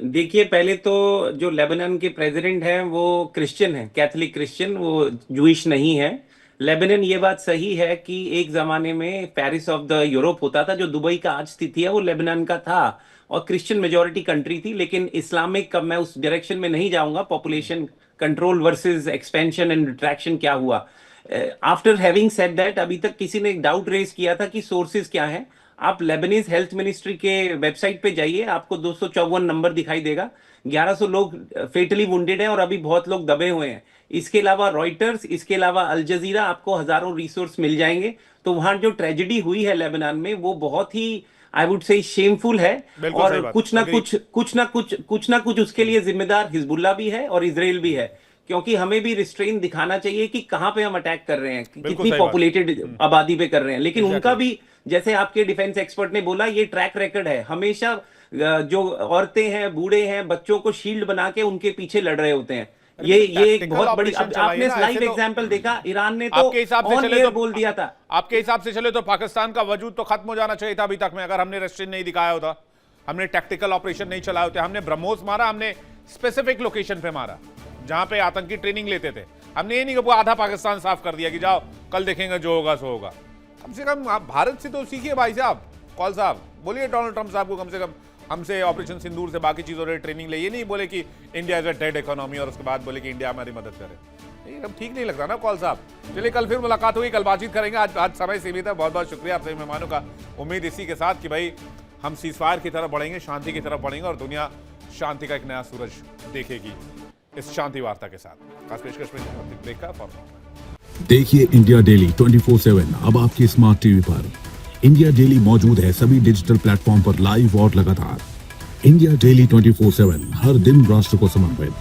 देखिए, पहले तो जो लेबनान के प्रेसिडेंट हैं वो क्रिश्चियन है, कैथोलिक क्रिश्चियन, वो जूइश नहीं है। लेबनान, ये बात सही है कि एक जमाने में पेरिस ऑफ द यूरोप होता था, जो दुबई का आज स्थिति है वो लेबनान का था, और क्रिश्चियन मेजोरिटी कंट्री थी। लेकिन इस्लामिक, कब मैं उस डायरेक्शन में नहीं जाऊंगा, population control versus expansion and retraction क्या हुआ। आफ्टर हैविंग सेड दैट, अभी तक किसी ने डाउट रेज किया था कि सोर्सेज क्या है। आप लेबनीज हेल्थ मिनिस्ट्री के वेबसाइट पे जाइए, आपको 254 नंबर दिखाई देगा। 1100 लोग फेटली वुंडेड हैं और अभी बहुत लोग दबे हुए हैं। इसके अलावा रॉयटर्स, इसके अलावा अल जजीरा, आपको हजारों रिसोर्स मिल जाएंगे। तो वहां जो ट्रेजेडी हुई है लेबनान में, वो बहुत ही, आई वुड से, शेमफुल है। बिल्कुल सही और बात, कुछ ना कुछ उसके लिए जिम्मेदार हिजबुल्ला भी है और इजराइल भी है, क्योंकि हमें भी रिस्ट्रेन दिखाना चाहिए कि कहाँ पे हम अटैक कर रहे हैं, कितनी सही बात। पॉपुलेटेड आबादी पे कर रहे हैं। लेकिन Exactly. उनका भी, जैसे आपके डिफेंस एक्सपर्ट ने बोला, ये ट्रैक रिकॉर्ड है। हमेशा जो औरतें हैं, बूढ़े हैं, बच्चों को शील्ड बना के उनके पीछे लड़ रहे होते हैं। ये एक tactical बहुत बड़ी, operation चलाई आपने ना, लाइव ऐसे तो- एग्जांपल देखा, ईरान ने तो आपके हिसाब से ऑन चले एयर तो बोल दिया था। आपके हिसाब से चले तो पाकिस्तान का वजूद तो खत्म हो जाना चाहिए था अभी तक में, अगर हमने रेस्ट्रेन नहीं दिखाया होता, हमने टैक्टिकल ऑपरेशन नहीं चलाए होते। हमने ब्रह्मोस मारा, हमने स्पेसिफिक लोकेशन पे मारा जहां पे आतंकी ट्रेनिंग लेते थे। हमने ये नहीं कि आधा पाकिस्तान साफ कर दिया कि जाओ कल देखेंगे जो होगा सो होगा। कम से कम आप भारत से तो सीखिए भाई साहब। कौल साहब बोलिए डोनाल्ड ट्रंप साहब को, कम से कम हमसे ऑपरेशन सिंदूर से बाकी चीजों से ट्रेनिंग ले। ये नहीं बोले कि India is a dead economy और उसके बाद बोले कि इंडिया हमारी मदद करे। ये अब ठीक नहीं लगता ना कौल साहब। चलिए, कल फिर मुलाकात होगी, कल बातचीत करेंगे। आज समय सीमित है। बहुत बहुत शुक्रिया आप सभी मेहमानों का। उम्मीद इसी के साथ कि भाई हम सीजफायर की तरफ बढ़ेंगे, शांति की तरफ बढ़ेंगे और दुनिया शांति का एक नया सूरज देखेगी इस शांति वार्ता के साथ। खास पेशकश में ब्रेक का फॉर्म। देखिए इंडिया डेली 24/7 अब आपकी स्मार्ट टीवी पर। इंडिया डेली मौजूद है सभी डिजिटल प्लेटफॉर्म पर लाइव और लगातार। इंडिया डेली 24/7 हर दिन राष्ट्र को समर्पित।